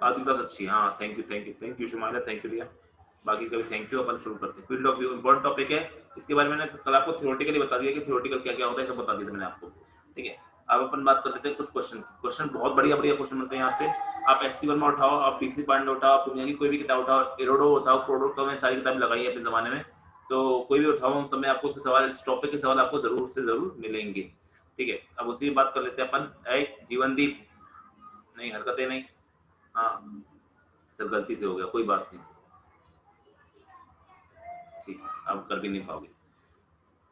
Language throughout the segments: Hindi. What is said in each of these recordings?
आज की क्लास अच्छी है। हाँ, thank you Shumaila, thank you Riya. बाकी कभी थैंक यू। अपन शुरू करते हैं। Field of view important topic है। इसके बारे में मैंने कल आपको थ्योरेटिकली बता दिया कि थ्योरेटिकल क्या क्या होता है, सब बता दिया था मैंने आपको। ठीक है, अब अपन बात कर लेते हैं कुछ क्वेश्चन। क्वेश्चन बहुत बढ़िया बढ़िया क्वेश्चन बनते हैं यहाँ से। आप SC1 में उठाओ, आप DC पांडे उठाओ, आप दुनिया की कोई भी किताब उठाओ, एरोडो उठाओ, प्रोडो, मैंने सारी किताब लगाई है अपने जमाने में, तो कोई भी उठाओ, उन सब में आपको उसके सवाल, इस टॉपिक के सवाल आपको जरूर से जरूर मिलेंगे। ठीक है, अब उसी बात कर लेते हैं अपन। एक जीवनदीप, नहीं हरकतें नहीं, हाँ सर गलती से हो गया, कोई बात नहीं, ठीक है, अब कर भी नहीं पाओगे।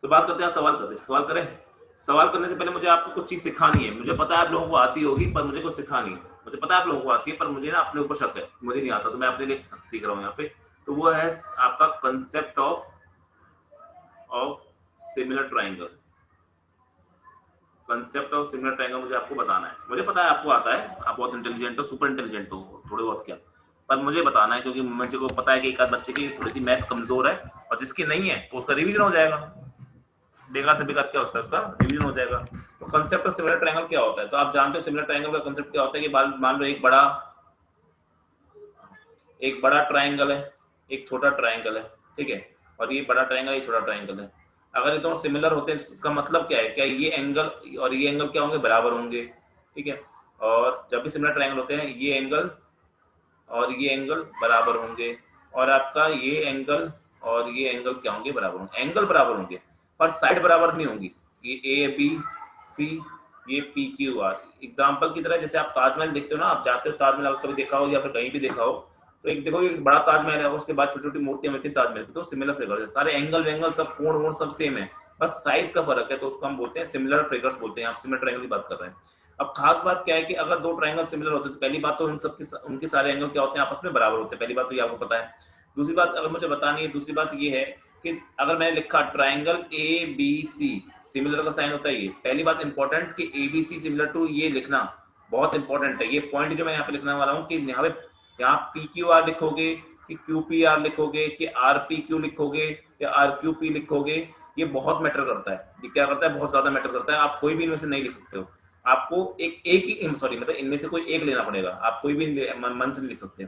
तो बात करते हैं, सवाल करते हैं, सवाल करें। सवाल करने से पहले मुझे आपको कुछ चीज सिखानी है। मुझे पता है आप लोगों को आती होगी, पर मुझे कुछ सिखानी है। मुझे पता है आप लोगों को आती है, पर मुझे ना अपने ऊपर शक है, मुझे नहीं आता, तो मैं अपने लिए सीख रहा हूँ यहाँ पे। तो वो है आपका concept of of similar triangle. Concept of similar triangle मुझे आपको बताना है। मुझे पता है आपको आता है, आप बहुत इंटेलिजेंट हो, सुपर इंटेलिजेंट हो थोड़े बहुत, क्या, पर मुझे बताना है, क्योंकि मुझे को पता है कि एक आध बच्चे की थोड़ी सी मैथ कमजोर है, और जिसकी नहीं है तो उसका रिवीजन हो जाएगा। बेकार से बेकार क्या होता है, उसका रिवीजन हो जाएगा। तो कंसेप्ट ऑफ सिमिलर ट्रायंगल क्या होता है, तो आप जानते हो सिमिलर ट्रायंगल का कंसेप्ट क्या होता है कि मान लो एक बड़ा ट्रायंगल है, एक छोटा ट्रायंगल है, ठीक है, और ये बड़ा ट्रायंगल, ये छोटा ट्रायंगल है। अगर ये दोनों सिमिलर होते हैं, इसका मतलब क्या है, क्या ये एंगल और ये एंगल क्या होंगे, बराबर होंगे। ठीक है, और जब भी सिमिलर ट्रायंगल होते हैं, ये एंगल और ये एंगल बराबर होंगे, और आपका ये एंगल और ये एंगल क्या होंगे, बराबर होंगे। एंगल बराबर होंगे पर साइड बराबर नहीं होंगी। ये ABC, ये PQR। एग्जाम्पल की तरह, जैसे आप ताजमहल देखते हो ना, आप जाते हो ताजमहल, कभी देखा हो या फिर कहीं भी देखा हो, तो एक देखो एक बड़ा ताजमहल है, उसके बाद छोटी छोटी मूर्तियां मिलती है ताजमहल की, तो सिमिलर फिगर्स है, सारे एंगल वेंगल सब कोण वोण सब सेम है, बस साइज का फर्क है, तो उसको हम बोलते हैं सिमिलर फिगर्स बोलते हैं। आप सिमिलर ट्रायंगल की बात कर रहे हैं। अब खास बात क्या है कि अगर दो ट्रायंगल सिमिलर होते हैं, तो पहली बात तो उन सबके उनके सारे एंगल क्या होते हैं, आपस में बराबर होते हैं। पहली बात तो ये आपको पता है। दूसरी बात अगर मुझे बतानी है, दूसरी बात ये है कि अगर मैंने लिखा ट्रायंगल ABC, सिमिलर का साइन होता है ये। पहली बात इंपॉर्टेंट कि ABC सिमिलर टू, ये लिखना बहुत इंपॉर्टेंट है। ये पॉइंट जो मैं यहाँ पे लिखने वाला हूँ कि यहाँ PQR लिखोगे कि QPR लिखोगे कि RPQ लिखोगे या RQP लिखोगे, ये बहुत मैटर करता है। ये क्या करता है, बहुत ज्यादा मैटर करता है। आप कोई भी इनमें से नहीं लिख सकते हो, आपको एक ही सॉरी मतलब इनमें से कोई एक लेना पड़ेगा, आप कोई भी मन से नहीं लिख सकते।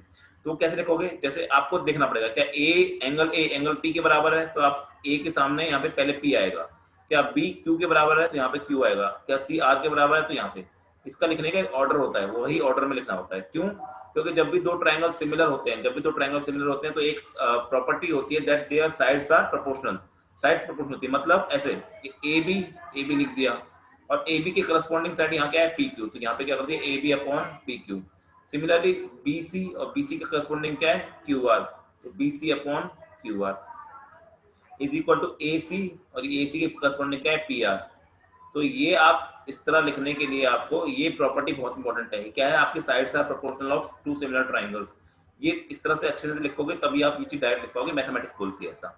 तो कैसे लिखोगे, जैसे आपको देखना पड़ेगा क्या ए एंगल P के बराबर है, तो आप A के सामने यहाँ पे पहले P आएगा। क्या B Q के बराबर है, तो यहाँ पे Q आएगा। क्या C R के बराबर है, तो यहाँ पे। इसका लिखने का एक ऑर्डर होता है, वही ऑर्डर में लिखना होता है। क्यों, क्योंकि जब भी दो ट्रायंगल सिमिलर होते हैं, तो एक प्रॉपर्टी होती है that their sides are proportional. Sides proportional होती है, मतलब ऐसे ए बी लिख दिया, और ए बी के करस्पॉन्डिंग साइड यहाँ क्या है, PQ, तो यहाँ पे क्या कर दिया, AB upon PQ। Similarly BC, और BC के करस्पॉन्डिंग क्या है, QR, तो BC upon QR is equal to AC, और AC के करस्पॉन्डिंग क्या है, PR। तो ये आप इस तरह लिखने के लिए आपको ये प्रॉपर्टी बहुत इंपॉर्टेंट है। क्या है, आपके sides are proportional of two similar triangles. ये इस तरह से अच्छे से लिखोगे तभी आप ये चीज डायरेक्ट लिख पाओगे, मैथमेटिक्स बोलती है ऐसा।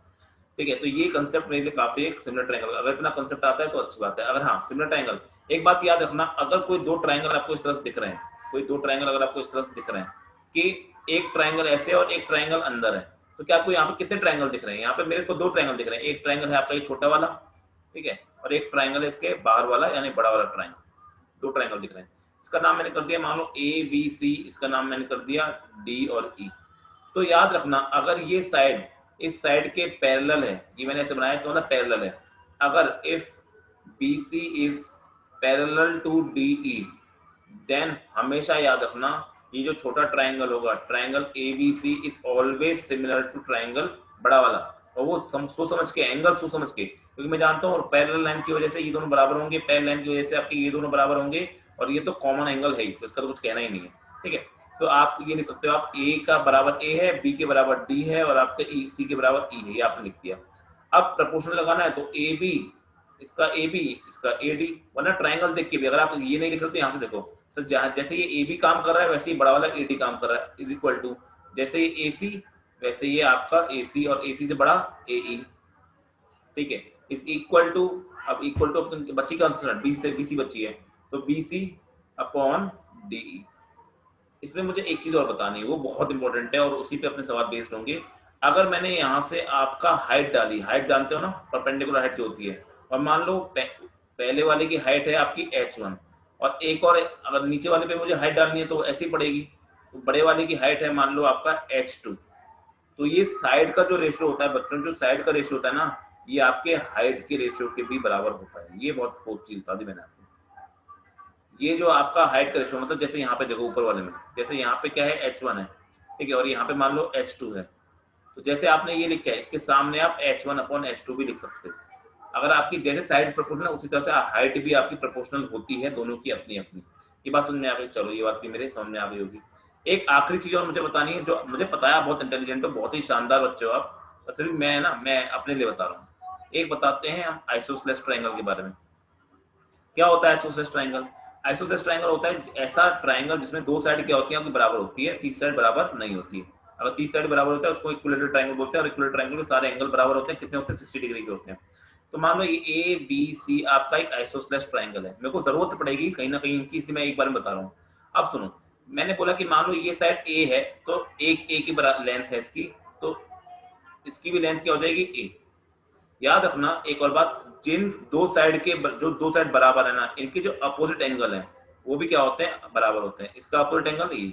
ठीक है, तो ये कंसेप्ट मेरे लिए काफी है। सिमिलर ट्रायंगल अगर इतना कंसेप्ट आता है तो अच्छी बात है। अगर हाँ सिमिलर ट्रायंगल, एक बात याद रखना, अगर कोई दो ट्रायंगल आपको इस तरह से दिख रहे हैं, कोई दो ट्रायंगल अगर आपको इस तरह से दिख रहे हैं कि एक ट्रायंगल ऐसे और एक ट्रायंगल अंदर है, तो क्या आपको यहाँ पे कितने ट्रायंगल दिख रहे हैं, यहाँ पे मेरे को दो ट्रायंगल दिख रहे हैं। एक ट्रायंगल है आपका ये छोटा वाला, ठीक है, और एक ट्रायंगल है इसके बाहर वाला यानी बड़ा वाला ट्रायंगल। दो ट्रायंगल दिख रहे हैं, इसका नाम मैंने कर दिया मान लो ABC, इसका नाम मैंने कर दिया D और E। तो याद रखना, अगर ये साइड इस साइड के पैरेलल है, ये मैंने ऐसे बनाया, इसका मतलब पैरेलल है। अगर if BC is parallel to DE, then हमेशा याद रखना ये जो छोटा ट्रायंगल होगा, triangle ABC is always similar to triangle बड़ा वाला। और वो सोच समझ के, एंगल सोच समझ के, क्योंकि मैं जानता हूँ पैरेलल लाइन की वजह से ये दोनों बराबर होंगे, पैरेलल लाइन की वजह से आपके ये दोनों बराबर होंगे, और ये तो कॉमन एंगल है ही, तो इसका तो कुछ कहना ही नहीं है। ठीक है, तो आप ये लिख सकते हो, आप A का बराबर A है, B के बराबर D है, और आपके C के बराबर E है, ये आपने लिख दिया। अब प्रपोर्शनल लगाना है, तो AB इसका AB इसका AD, वरना ट्रायंगल देख के भी अगर आप ये नहीं लिख रहे तो यहाँ से देखो सर, जैसे ये AB काम कर रहा है वैसे ही बड़ा वाला AD काम कर रहा है, इज इक्वल टू जैसे ये AC वैसे ये आपका AC, और AC से बड़ा AE। ठीक है, इज इक्वल टू, अब इक्वल टू बच्ची का BC बची है, तो BC अपॉन DE। इसमें मुझे एक चीज और बतानी है, वो बहुत इंपॉर्टेंट है, और उसी पे अपने सवाल बेस्ड होंगे। अगर मैंने यहाँ से आपका हाइट डाली, हाइट जानते हो ना, परपेंडिकुलर हाइट जो होती है, और मान लो पहले वाले की हाइट है आपकी H1, और एक और अगर नीचे वाले पे मुझे हाइट डालनी है तो ऐसी पड़ेगी। तो बड़े वाले की हाइट है मान लो आपका h2, तो ये साइड का जो रेशियो होता है बच्चों, जो साइड का रेशियो होता है ना, ये आपके हाइट के रेशियो के भी बराबर होता है। ये बहुत चीज बता दी मैंने आपको। ये जो आपका हाइट का रेशियो, मतलब जैसे यहाँ पे देखो ऊपर वाले में, जैसे यहाँ पे क्या है h1 है, ठीक है, और यहाँ पे मान लो h2 है, तो जैसे आपने ये लिखा है इसके सामने आप h1/h2 भी लिख सकते हो। अगर आपकी जैसे साइड प्रोपोर्शनल है उसी तरह से हाइट भी आपकी प्रोपोर्शनल होती है, दोनों की अपनी अपनी। ये बात समझ में आ गई? चलो ये बात भी मेरे समझ में आ गई होगी। एक आखिरी चीज और मुझे बतानी है, जो मुझे पता है आप बहुत इंटेलिजेंट हो, बहुत ही शानदार बच्चे हो आप, तो फिर भी मैं अपने लिए बता रहा हूँ। एक बताते हैं हम आइसोसेलेस ट्रायंगल के बारे में। क्या होता है आइसोसेलेस ट्रायंगल? आइसोसेलेस ट्रायंगल होता है ऐसा ट्रायंगल जिसमें दो साइड क्या होती है आपकी बराबर होती है, तीसरी साइड बराबर नहीं होती है। अगर तीसरी साइड बराबर होता है उसको इक्विलेटरल ट्रायंगल बोलते हैं, और इक्विलेटरल ट्रायंगल के सारे एंगल बराबर होते हैं। कितने होते हैं? 60 डिग्री के होते हैं। तो मान लो ये ए बी सी आपका एक आइसोसेलेस ट्रायंगल है। मेरे को जरूरत पड़ेगी कहीं ना कहीं इनकी, इसलिए मैं एक बार में बता रहा हूँ। अब सुनो, मैंने बोला कि मान लो ये साइड ए है, तो एक ए की लेंथ है इसकी, तो इसकी भी लेंथ क्या हो जाएगी? ए। याद रखना एक और बात, जिन दो साइड के जो दो साइड बराबर है ना, इनके जो अपोजिट एंगल है वो भी क्या होते हैं? बराबर होते हैं। इसका अपोजिट एंगल ये,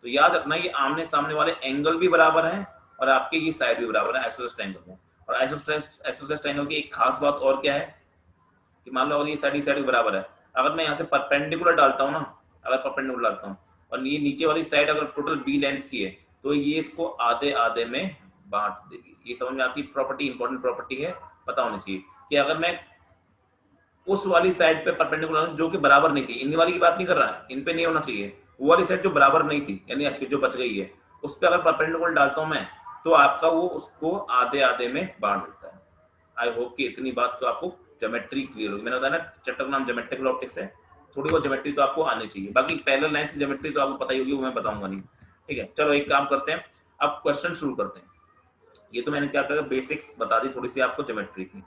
तो याद रखना ये आमने सामने वाले एंगल भी बराबर हैं और आपके ये साइड भी बराबर है आइसोसेलेस ट्रायंगल में। और आइसोसेलेस ट्रायंगल की एक खास बात और क्या है कि मान लो अगर ये साइड बराबर है, अगर मैं यहाँ से परपेंडिकुलर डालता हूँ ना, अगर परपेंडिकुलर डालता हूँ और ये नीचे वाली साइड अगर टोटल बी लेंथ की है, तो ये इसको आधे आधे में बांट देगी। ये समझ में आती प्रॉपर्टी, इंपॉर्टेंट प्रॉपर्टी है, पता होनी चाहिए कि अगर मैं उस वाली साइड पे परपेंडिकुलर जो कि बराबर नहीं थी, इन वाली की बात नहीं कर रहा, इन पे नहीं होना चाहिए, वो वाली साइड जो बराबर नहीं थी यानी जो बच गई है, उस पर अगर परपेंडिकुलर डालता हूं मैं, तो आपका वो उसको आधे आधे में बांट देता है। आई होप कि इतनी बात तो आपको ज्योमेट्री क्लियर होगी। मैंने बताया ना चैप्टर का नाम ज्योमेट्रिकल ऑप्टिक्स है, थोड़ी बहुत ज्योमेट्री तो आपको आनी चाहिए। बाकी पैरेलल लाइंस की ज्योमेट्री तो आपको पता ही होगी, वो मैं बताऊंगा नहीं। ठीक है, चलो एक काम करते हैं, अब क्वेश्चन शुरू करते हैं। ये तो मैंने क्या कहा, बेसिक्स बता दी थोड़ी सी आपको ज्योमेट्री की,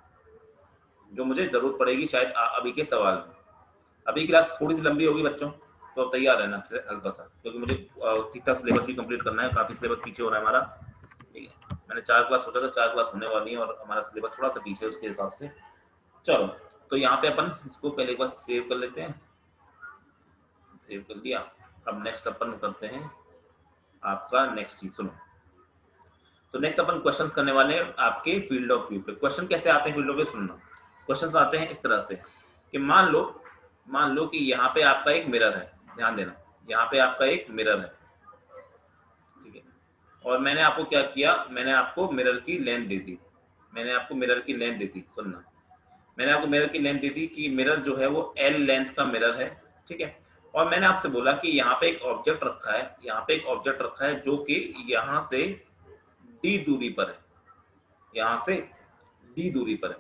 जो मुझे जरूरत पड़ेगी शायद अभी के सवाल में। अभी क्लास थोड़ी सी लंबी होगी बच्चों, तो अब तैयार रहना हल्का सा, क्योंकि मुझे ठीक ठाक सिलेबस भी कंप्लीट करना है, काफी सिलेबस पीछे हो रहा है हमारा। ठीक है, मैंने 4 क्लास सोचा था, 4 क्लास होने वाली है और हमारा सिलेबस थोड़ा सा पीछे है उसके हिसाब से। चलो, तो यहाँ पे अपन इसको पहले एक बार सेव कर लेते हैं। सेव कर दिया। अब नेक्स्ट अपन करते हैं आपका नेक्स्ट चीज, सुनो। तो नेक्स्ट अपन क्वेश्चंस करने वाले हैं आपके फील्ड ऑफ व्यू पे। क्वेश्चन कैसे आते हैं फील्ड ऑफ व्यू? सुनना, क्वेश्चंस आते हैं इस तरह से कि मान लो कि यहाँ पे आपका एक मिरर है, ध्यान देना, यहाँ पे आपका एक मिरर है, ठीक है, और मैंने आपको क्या किया, मैंने आपको मिरर की लेंथ दे दी, मैंने आपको मिरर की लेंथ दी थी, सुनना, मैंने आपको मिरर की लेंथ दी थी कि मिरर जो है वो एल लेंथ का मिरर है, ठीक है। और मैंने आपसे बोला कि यहाँ पे एक ऑब्जेक्ट रखा है, यहाँ पे एक ऑब्जेक्ट रखा है जो कि यहाँ से डी दूरी पर है, यहाँ से डी दूरी पर है।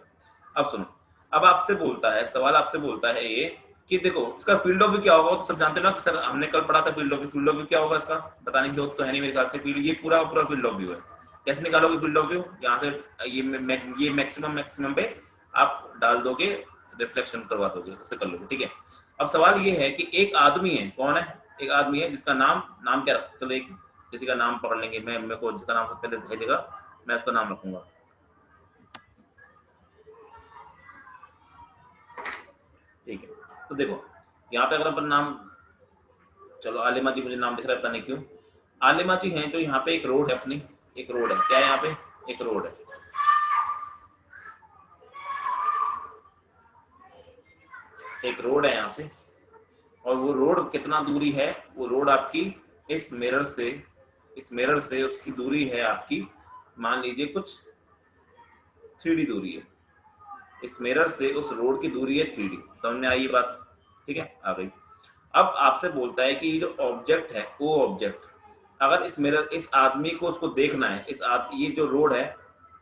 अब सुनो, अब आपसे बोलता है सवाल, आपसे बोलता है ये कि देखो इसका फील्ड ऑफ व्यू क्या होगा, तो सब जानते हो ना सर, हमने कल पढ़ा था field of view. Field of view क्या होगा इसका बताने की जरूरत तो है नहीं मेरे ख्याल से। फील्ड ये पूरा पूरा फील्ड ऑफ व्यू है। कैसे निकालोगे फील्ड ऑफ व्यू? यहाँ से ये मैक्सिमम पे आप डाल दोगे, रिफ्लेक्शन करवा दोगे, उससे कर लोगे, ठीक है। अब सवाल ये है कि एक आदमी है, कौन है? एक आदमी है जिसका नाम क्या रख, चलो एक किसी का नाम पकड़ लेंगे, मैं मेरे को जिसका नाम सबसे पहले दिखाई देगा मैं उसका नाम रखूंगा, ठीक है। तो देखो यहाँ पे अगर अपन नाम, चलो आलिमा जी मुझे नाम दिख रहा है, पता नहीं क्यों आलिमा जी हैं, जो यहाँ पे एक रोड है अपनी, एक रोड है, क्या है यहाँ पे? एक रोड है, एक रोड है यहाँ से, और वो रोड कितना दूरी है? वो रोड आपकी इस मिरर से, इस मिरर से उसकी दूरी है आपकी, मान लीजिए कुछ 3D दूरी है, इस मिरर से उस रोड की दूरी है 3D। समझ में आई ये बात? ठीक है, आ गई। अब आपसे बोलता है कि ये जो ऑब्जेक्ट है, वो ऑब्जेक्ट अगर इस मिरर, इस आदमी को उसको देखना है, ये जो रोड है,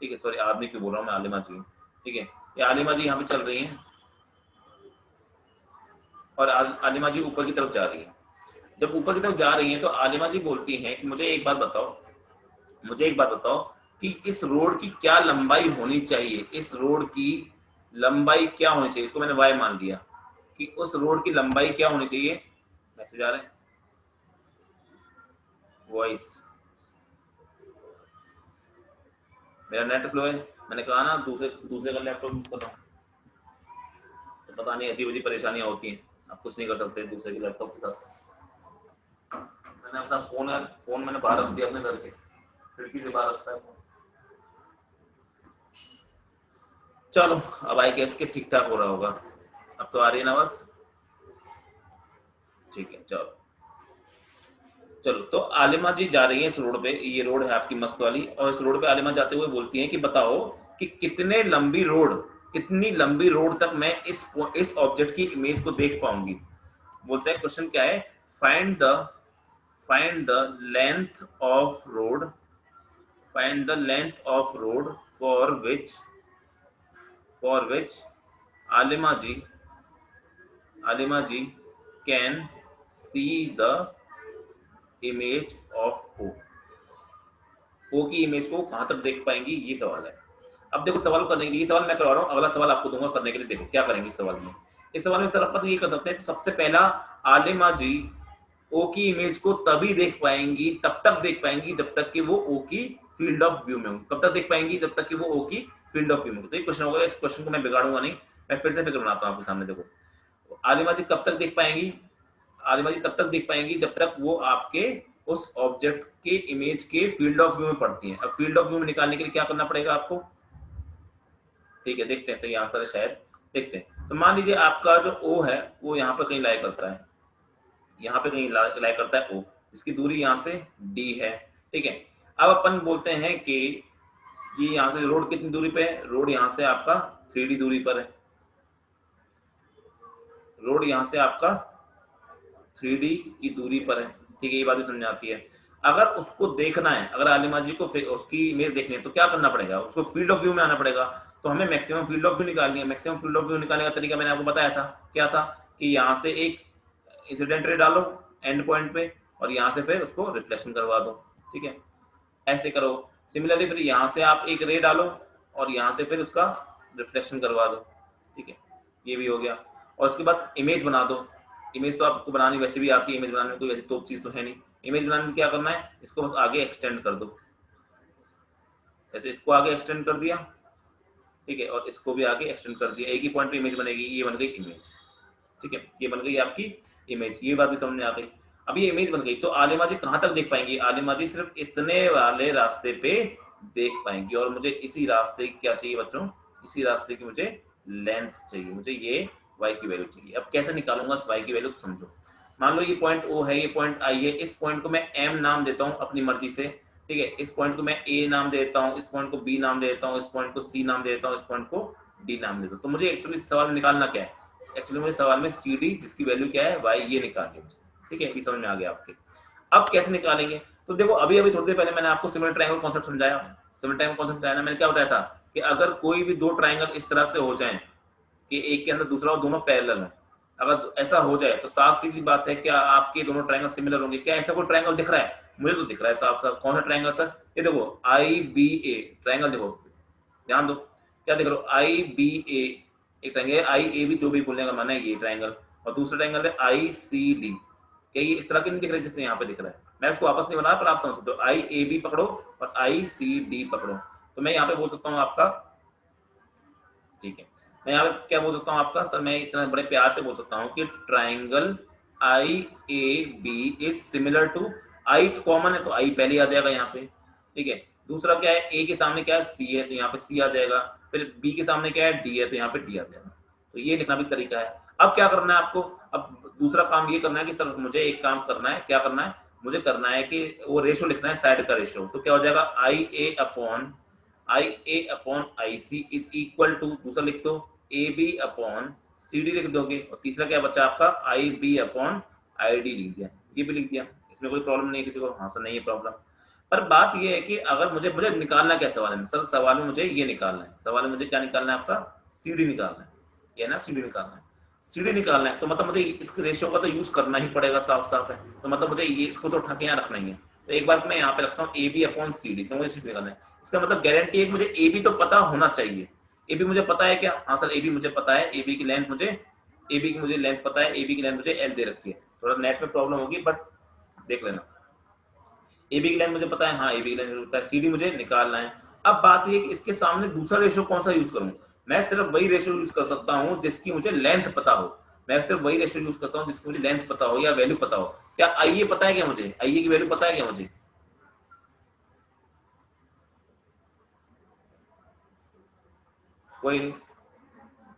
ठीक है, सॉरी आदमी क्यों बोल रहा हूँ मैं, आलिमा जी, ठीक है, ये आलिमा जी यहाँ पे चल रही हैं और आलिमा जी ऊपर की तरफ जा रही है। जब ऊपर की तरफ जा रही है तो आलिमा जी बोलती हैं कि मुझे एक बात बताओ, मुझे एक बात बताओ कि इस रोड की क्या लंबाई होनी चाहिए, इस रोड की लंबाई क्या होनी चाहिए? इसको मैंने वाई मान लिया कि उस रोड की लंबाई क्या होनी चाहिए। मैसेज आ रहे हैं, वॉइस, मेरा नेट स्लो है, मैंने कहा ना दूसरे दूसरे का लैपटॉप यूज कर रहा हूँ, तो पता नहीं अजीब अजीब परेशानियां होती हैं, आप कुछ नहीं कर सकते दूसरे के लैपटॉप के साथ। मैंने अपना फोन है, फोन मैंने बाहर रख दिया अपने घर के, खिड़की से बाहर रखता है फोन। चलो अब आई गेस के ठीक ठाक हो रहा होगा, अब तो आ रही है ना बस, ठीक है। चलो चलो, तो आलिमा जी जा रही है इस रोड पे, ये रोड है आपकी मस्त वाली, और इस रोड पे आलिमा जाते हुए बोलती हैं कि बताओ कि कितनी लंबी रोड तक मैं इस ऑब्जेक्ट की इमेज को देख पाऊंगी। बोलते हैं क्वेश्चन क्या है, find the find the length of road find the length of road for which Alima ji can see the image of O की इमेज को कहां तक देख पाएंगी, ये सवाल है। अब देखो सवाल करने के लिए, ये सवाल मैं करवा रहा हूँ, अगला सवाल आपको दूंगा करने के लिए। देखो क्या करेंगे इस सवाल में, इस सवाल में सर अपन ये कर सकते हैं, सबसे पहला आलिमा जी ओ की इमेज को तभी देख पाएंगी, तब तक देख पाएंगी जब तक कि वो ओ की फील्ड ऑफ व्यू में होंगी। कब तक देख पाएंगी, जब तक कि वो ओ की फील्ड ऑफ व्यू में होंगी। तो ये क्वेश्चन होगा, इस क्वेश्चन को मैं बिगाड़ूंगा नहीं, मैं फिर से फिक्र बनाता हूँ आपके सामने। देखो आलिमा जी कब तक देख पाएंगी, आलिमा जी तब तक देख पाएंगी जब तक वो आपके उस ऑब्जेक्ट के इमेज के फील्ड ऑफ व्यू में पड़ती हैं। अब फील्ड ऑफ व्यू में निकालने के लिए क्या करना पड़ेगा आपको, ठीक है देखते हैं, सही आंसर है शायद, देखते हैं। तो मान लीजिए आपका जो ओ है वो यहाँ पे कहीं लाई करता है, यहाँ पे कहीं लाई करता है ओ, इसकी दूरी यहाँ से डी है, ठीक है। अब अपन बोलते हैं कि ये यहाँ से रोड कितनी दूरी पे है, रोड यहाँ से आपका 3D दूरी पर है, रोड यहाँ से आपका 3D की दूरी पर है, ठीक है, ये बात भी समझ आती है। अगर उसको देखना है, अगर आलिमा जी को उसकी इमेज देखनी है तो क्या करना पड़ेगा, उसको फील्ड ऑफ व्यू में आना पड़ेगा। तो हमें मैक्सिमम फील्ड ऑफ व्यू निकालनी है। मैक्सिमम फील्ड ऑफ व्यू निकालने का तरीका मैंने आपको बताया था, क्या था कि यहाँ से एक इंसिडेंट रे डालो एंड पॉइंट पे, और यहाँ से फिर उसको रिफ्लेक्शन करवा दो, ठीक है, ऐसे करो। सिमिलरली फिर यहाँ से आप एक रे डालो और यहाँ से फिर उसका रिफ्लेक्शन करवा दो, ठीक है, ये भी हो गया। और उसके बाद इमेज बना दो। इमेज तो आपको बनानी वैसे भी आती है, इमेज बनाने में कोई वैसी टॉप चीज तो है नहीं। इमेज बनाने में क्या करना है, इसको बस आगे एक्सटेंड कर दो, जैसे इसको आगे एक्सटेंड कर दिया, ठीक है, और इसको भी आगे एक्सटेंड कर दिया, एक ही पॉइंट पे इमेज बनेगी, ये बन गई इमेज, ठीक है, ये बन गई आपकी इमेज। ये बात भी समझ में आ गई। अब ये इमेज बन गई तो आलिमा जी कहां तक देख पाएंगी, आलिमा जी सिर्फ इतने वाले रास्ते पे देख पाएंगी, और मुझे इसी रास्ते की क्या चाहिए बच्चों, इसी रास्ते की मुझे लेंथ चाहिए, मुझे ये y की वैल्यू चाहिए। अब कैसे निकालूंगा इस y की वैल्यू, तो समझो। मान लो ये पॉइंट O है, ये पॉइंट I है, इस पॉइंट को मैं M नाम देता हूँ अपनी मर्जी से, ठीक है, इस पॉइंट को मैं A नाम देता हूँ, इस पॉइंट को B नाम देता हूँ, इस पॉइंट को C नाम देता हूँ, इस पॉइंट को D नाम देता हूँ। तो मुझे एक्चुअली सवाल में निकालना क्या है, एक्चुअली मुझे सवाल में CD जिसकी वैल्यू क्या है y, ये निकालनी है, ठीक है, ये समझ में आ गया आपके। अब कैसे निकालेंगे, तो देखो अभी थोड़ी देर पहले मैंने आपको सिमिलर ट्रायंगल कॉन्सेप्ट समझाया। सिमिलर ट्रायंगल कॉन्सेप्ट बताया ना मैंने, क्या बताया था कि अगर कोई भी दो ट्रायंगल इस तरह से हो जाएं कि एक के अंदर दूसरा और दोनों पैरेलल हो, अगर ऐसा हो जाए तो साफ सीधी बात है क्या आपके दोनों ट्रायंगल सिमिलर होंगे। क्या ऐसा कोई ट्रायंगल दिख रहा है, मुझे तो दिख रहा है साफ साफ। कौन सा ट्रायंगल सर, ये देखो IBA ट्रायंगल, देखो ध्यान दो क्या देख रहे हो, IBA एक ट्रायंगल, IAB जो भी बोलने का माना है ये ट्रायंगल, और दूसरा ट्रायंगल है ICD। क्या ये इस तरह के नहीं दिख रहे जैसे यहाँ पे दिख रहा है, मैं इसको वापस नहीं बना पर आप समझ सकते हो। IAB पकड़ो और ICD पकड़ो, तो मैं यहाँ पे बोल सकता हूँ आपका, ठीक है, मैं यहाँ पे क्या बोल सकता हूँ आपका सर, मैं इतना बड़े प्यार से बोल सकता हूँ कि triangle IAB is similar to, I तो कॉमन है तो आई पहले आ जाएगा यहाँ पे, ठीक है। दूसरा क्या है, A के सामने क्या है C है तो यहाँ पे C आ जाएगा, फिर B के सामने क्या है D है तो यहाँ पे D आ जाएगा। तो ये लिखना भी तरीका है। अब क्या करना है आपको, अब दूसरा काम ये करना है कि सर मुझे एक काम करना है, क्या करना है, मुझे करना है कि वो रेशो लिखना है, साइड का रेशो। तो क्या हो जाएगा IA upon IC is equal to, दूसरा लिख दो AB अपॉन CD लिख दोगे, और तीसरा क्या बचा आपका IB अपॉन ID लिख दिया, ये भी लिख दिया, इसमें कोई प्रॉब्लम नहीं है किसी को, हाँ सर नहीं है प्रॉब्लम। पर बात ये है कि अगर मुझे निकालना क्या सवाल है सर, सवाल में मुझे ये निकालना है, सवाल में मुझे क्या निकालना है आपका CD निकालना है, ये ना CD निकालना है, CD निकालना है, तो मतलब मुझे इस रेशियो का तो यूज करना ही पड़ेगा, साफ साफ है। तो मतलब मुझे ये इसको तो उठा के यहाँ रखना ही है। तो एक बार मैं यहाँ पे रखता हूँ AB अपॉन CD, क्यों मुझे CD निकालना है, इसका मतलब गारंटी है कि मुझे AB तो पता होना चाहिए। AB मुझे पता है क्या, हाँ सर AB मुझे पता है, AB की लेंथ मुझे लेंथ पता है, AB की लेंथ मुझे L दे रखी है, थोड़ा नेट में प्रॉब्लम होगी बट देख लेना। AB की लेंथ मुझे पता है, हाँ AB की लेंथ मुझे पता है, CD मुझे निकालना है। अब बात ये कि इसके सामने दूसरा रेशियो कौन सा यूज करूं, मैं सिर्फ वही रेशियो यूज कर सकता हूं जिसकी मुझे लेंथ पता हो, मैं सिर्फ वही रेशियो यूज करता हूं जिसकी मुझे लेंथ पता हो या वैल्यू पता हो। क्या आईए पता है क्या मुझे? आईए की वैल्यू पता है क्या मुझे? कोई नहीं,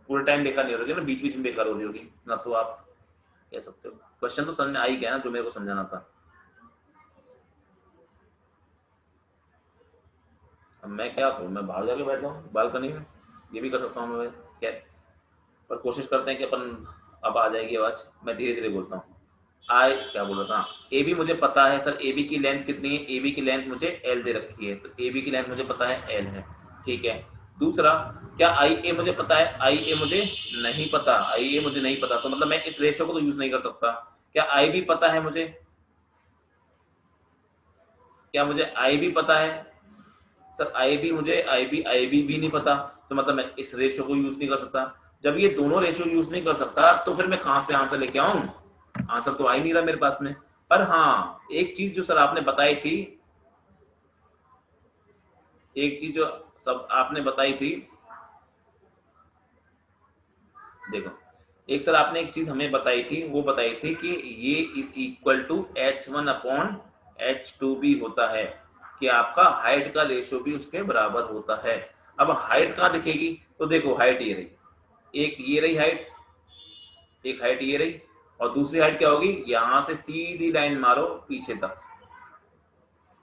पूरे टाइम बेकार नहीं हो रही ना, बीच बीच में बेकार हो रही होगी ना, तो आप कह सकते हो। क्वेश्चन तो समझ में आ ही गया ना जो मेरे को समझाना था। अब मैं क्या करूँ, मैं बाहर जाके बैठ जाऊँ बालकनी में, ये भी कर सकता हूँ मैं क्या। पर कोशिश करते हैं कि अपन, अब आ जाएगी आवाज, मैं धीरे धीरे बोलता हूँ। आई क्या बोल रहा था, ए बी मुझे पता है सर, ए बी की लेंथ कितनी है, ए बी की लेंथ मुझे एल दे रखी है, तो ए बी की लेंथ मुझे पता है एल है, ठीक है। दूसरा, क्या आई ए मुझे पता है? आई ए मुझे नहीं पता, आई ए मुझे नहीं पता, तो मतलब मैं इस रेशियो को तो यूज नहीं कर सकता। क्या आई बी पता है मुझे? क्या मुझे आई बी पता है? सर आई बी भी नहीं पता, तो मतलब मैं इस रेशियो को यूज नहीं कर सकता। जब ये दोनों रेशियो यूज नहीं कर सकता तो फिर मैं कहां से आंसर लेके आऊं? आंसर तो आ ही नहीं रहा मेरे पास में। पर हाँ, एक चीज जो सर आपने बताई थी, एक चीज जो सब आपने बताई थी, देखो, एक सर आपने एक चीज हमें बताई थी, वो बताई थी कि ये is equal to H1 upon H2B होता है, कि आपका हाइट का रेशियो भी उसके बराबर होता है। अब हाइट कहाँ दिखेगी? तो देखो, हाइट ये रही, एक ये रही हाइट, एक हाइट ये रही, और दूसरी हाइट क्या होगी? यहां से सीधी लाइन मारो पीछे तक,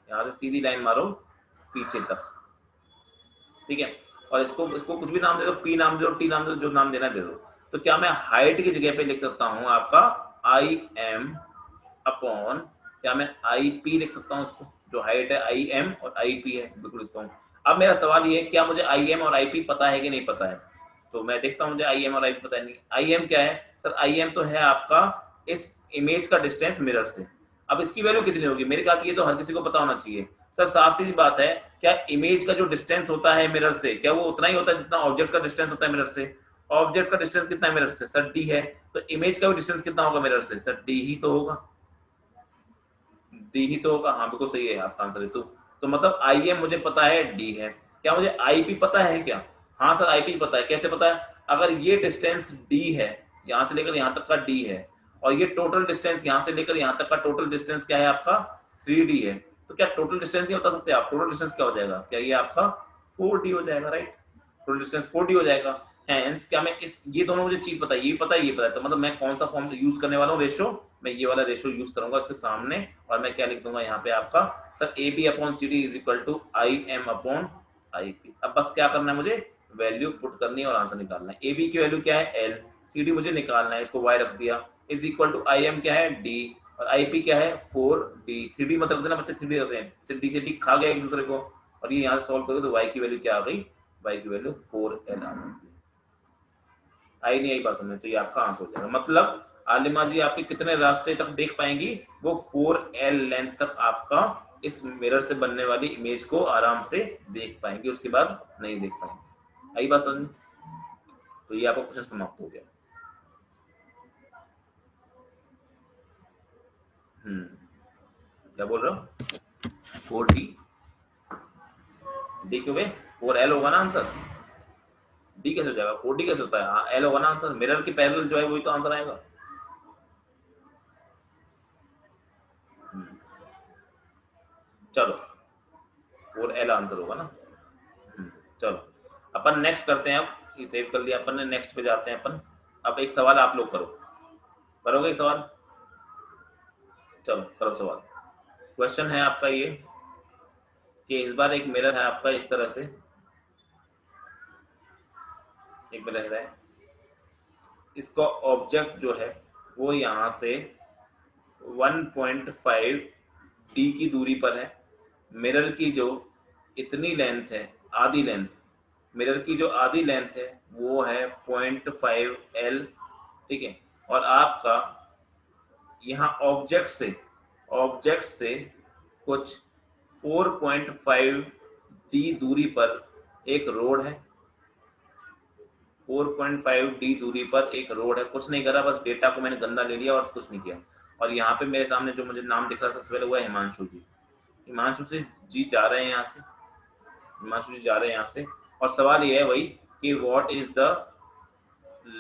यहां से सीधी लाइन मारो पीछे तक, ठीक है। और इसको इसको कुछ भी नाम दे दो, पी नाम दे दो, टी नाम दे दो, जो नाम देना दे दो। तो क्या मैं हाइट की जगह पे लिख सकता हूं आपका आई एम अपॉन, क्या मैं आई पी लिख सकता हूं उसको? जो हाइट है आई एम और आई पी है, बिल्कुल लिखता हूँ। अब मेरा सवाल ये है, क्या मुझे आई एम और आई पी पता है कि नहीं पता है? तो मैं देखता हूँ मुझे आई एम और आई पी पता है नहीं। आई एम क्या है सर? आई एम तो है आपका इस इमेज का डिस्टेंस मिरर से। अब इसकी वैल्यू कितनी होगी? मेरे ख्याल से ये तो हर किसी को पता होना चाहिए। सर साफ सीधी बात है, क्या इमेज का जो डिस्टेंस होता है मिरर से, क्या वो उतना ही होता है जितना ऑब्जेक्ट का डिस्टेंस होता है मिरर से? ऑब्जेक्ट का डिस्टेंस कितना है मिरर से? सर डी है। तो इमेज का भी डिस्टेंस कितना होगा मिरर से? सर डी ही तो होगा, डी ही तो होगा। हाँ बिल्कुल सही है आपका आंसर है। तो मतलब आई एम मुझे पता है, डी है। क्या मुझे आई पी पता है क्या? हाँ सर आई पी पता है। कैसे पता है? अगर ये डिस्टेंस डी है, यहां से लेकर यहां तक का डी है, और ये टोटल डिस्टेंस यहां से लेकर यहां तक का टोटल डिस्टेंस क्या है आपका? 3D है। तो क्या टोटल डिस्टेंस नहीं बता सकते आप? टोटल डिस्टेंस क्या हो जाएगा? क्या ये आपका 4D हो जाएगा, राइट? टोटल डिस्टेंस 4D हो जाएगा। हेंस क्या मैं इस, ये दोनों मुझे चीज पता है, ये पता है, ये पता है, तो मतलब मैं कौन सा फॉर्म यूज करने वाला हूँ रेशियो? मैं ये वाला रेशियो यूज करूंगा इसके सामने, और मैं क्या लिख दूंगा यहाँ पे आपका, sir A B upon C D is equal to I M upon I P. अब बस क्या करना है मुझे? वैल्यू पुट करनी है और आंसर निकालना है। ए बी की वैल्यू क्या है? एल। सी डी मुझे निकालना है, इसको वाई रख दिया, is equal to I M क्या है? डी। और आई पी क्या है? 4D। 3D मत रख देना बच्चे, 3D रख रहे हैं, सिर्फ डी से डी खा गया एक दूसरे को। और ये यहाँ से सॉल्व करोगे तो वाई की वैल्यू क्या आ गई? वाई की वैल्यू 4L आ गई। आई नहीं आई बात समझ? तो ये आपका आंसर हो जाएगा। मतलब आलिमा जी आपके कितने रास्ते तक देख पाएंगी? वो 4L लेंथ तक आपका इस मिरर से बनने वाली इमेज को आराम से देख पाएंगे, उसके बाद नहीं देख पाएंगे। आई बात समझ? तो ये आपका क्वेश्चन समाप्त हो गया। क्या बोल रहे हो? 4D, डी क्यों? 4L होगा ना आंसर। डी कैसे हो जाएगा? 4D कैसे होता है? हाँ एल होगा ना आंसर, मिरर की पैरेलल जो है वही तो आंसर आएगा। चलो 4L आंसर होगा ना। चलो अपन नेक्स्ट करते हैं। अब ये सेव कर लिया अपन ने, नेक्स्ट पे जाते हैं अपन। अब एक सवाल आप लोग करो, करोगे एक सवाल? चलो करो सवाल। क्वेश्चन है आपका ये कि इस बार एक मिरर है आपका इस तरह से, एक मिरर है, इसका ऑब्जेक्ट जो है वो यहाँ से 1.5 डी की दूरी पर है। मिरर की जो इतनी लेंथ है, आधी लेंथ, मिरर की जो आधी लेंथ है वो है 0.5L, ठीक है। और आपका यहाँ ऑब्जेक्ट से कुछ 4.5D दूरी पर एक रोड है, 4.5D दूरी पर एक रोड है। कुछ नहीं करा, बस डेटा को मैंने गंदा ले लिया और कुछ नहीं किया। और यहाँ पे मेरे सामने जो मुझे नाम दिख रहा था सबसे पहले वो है हिमांशु जी। हिमांशु से जी जा रहे हैं यहाँ से, हिमांशु जी जा रहे हैं यहाँ से। और सवाल ये है वही कि what is the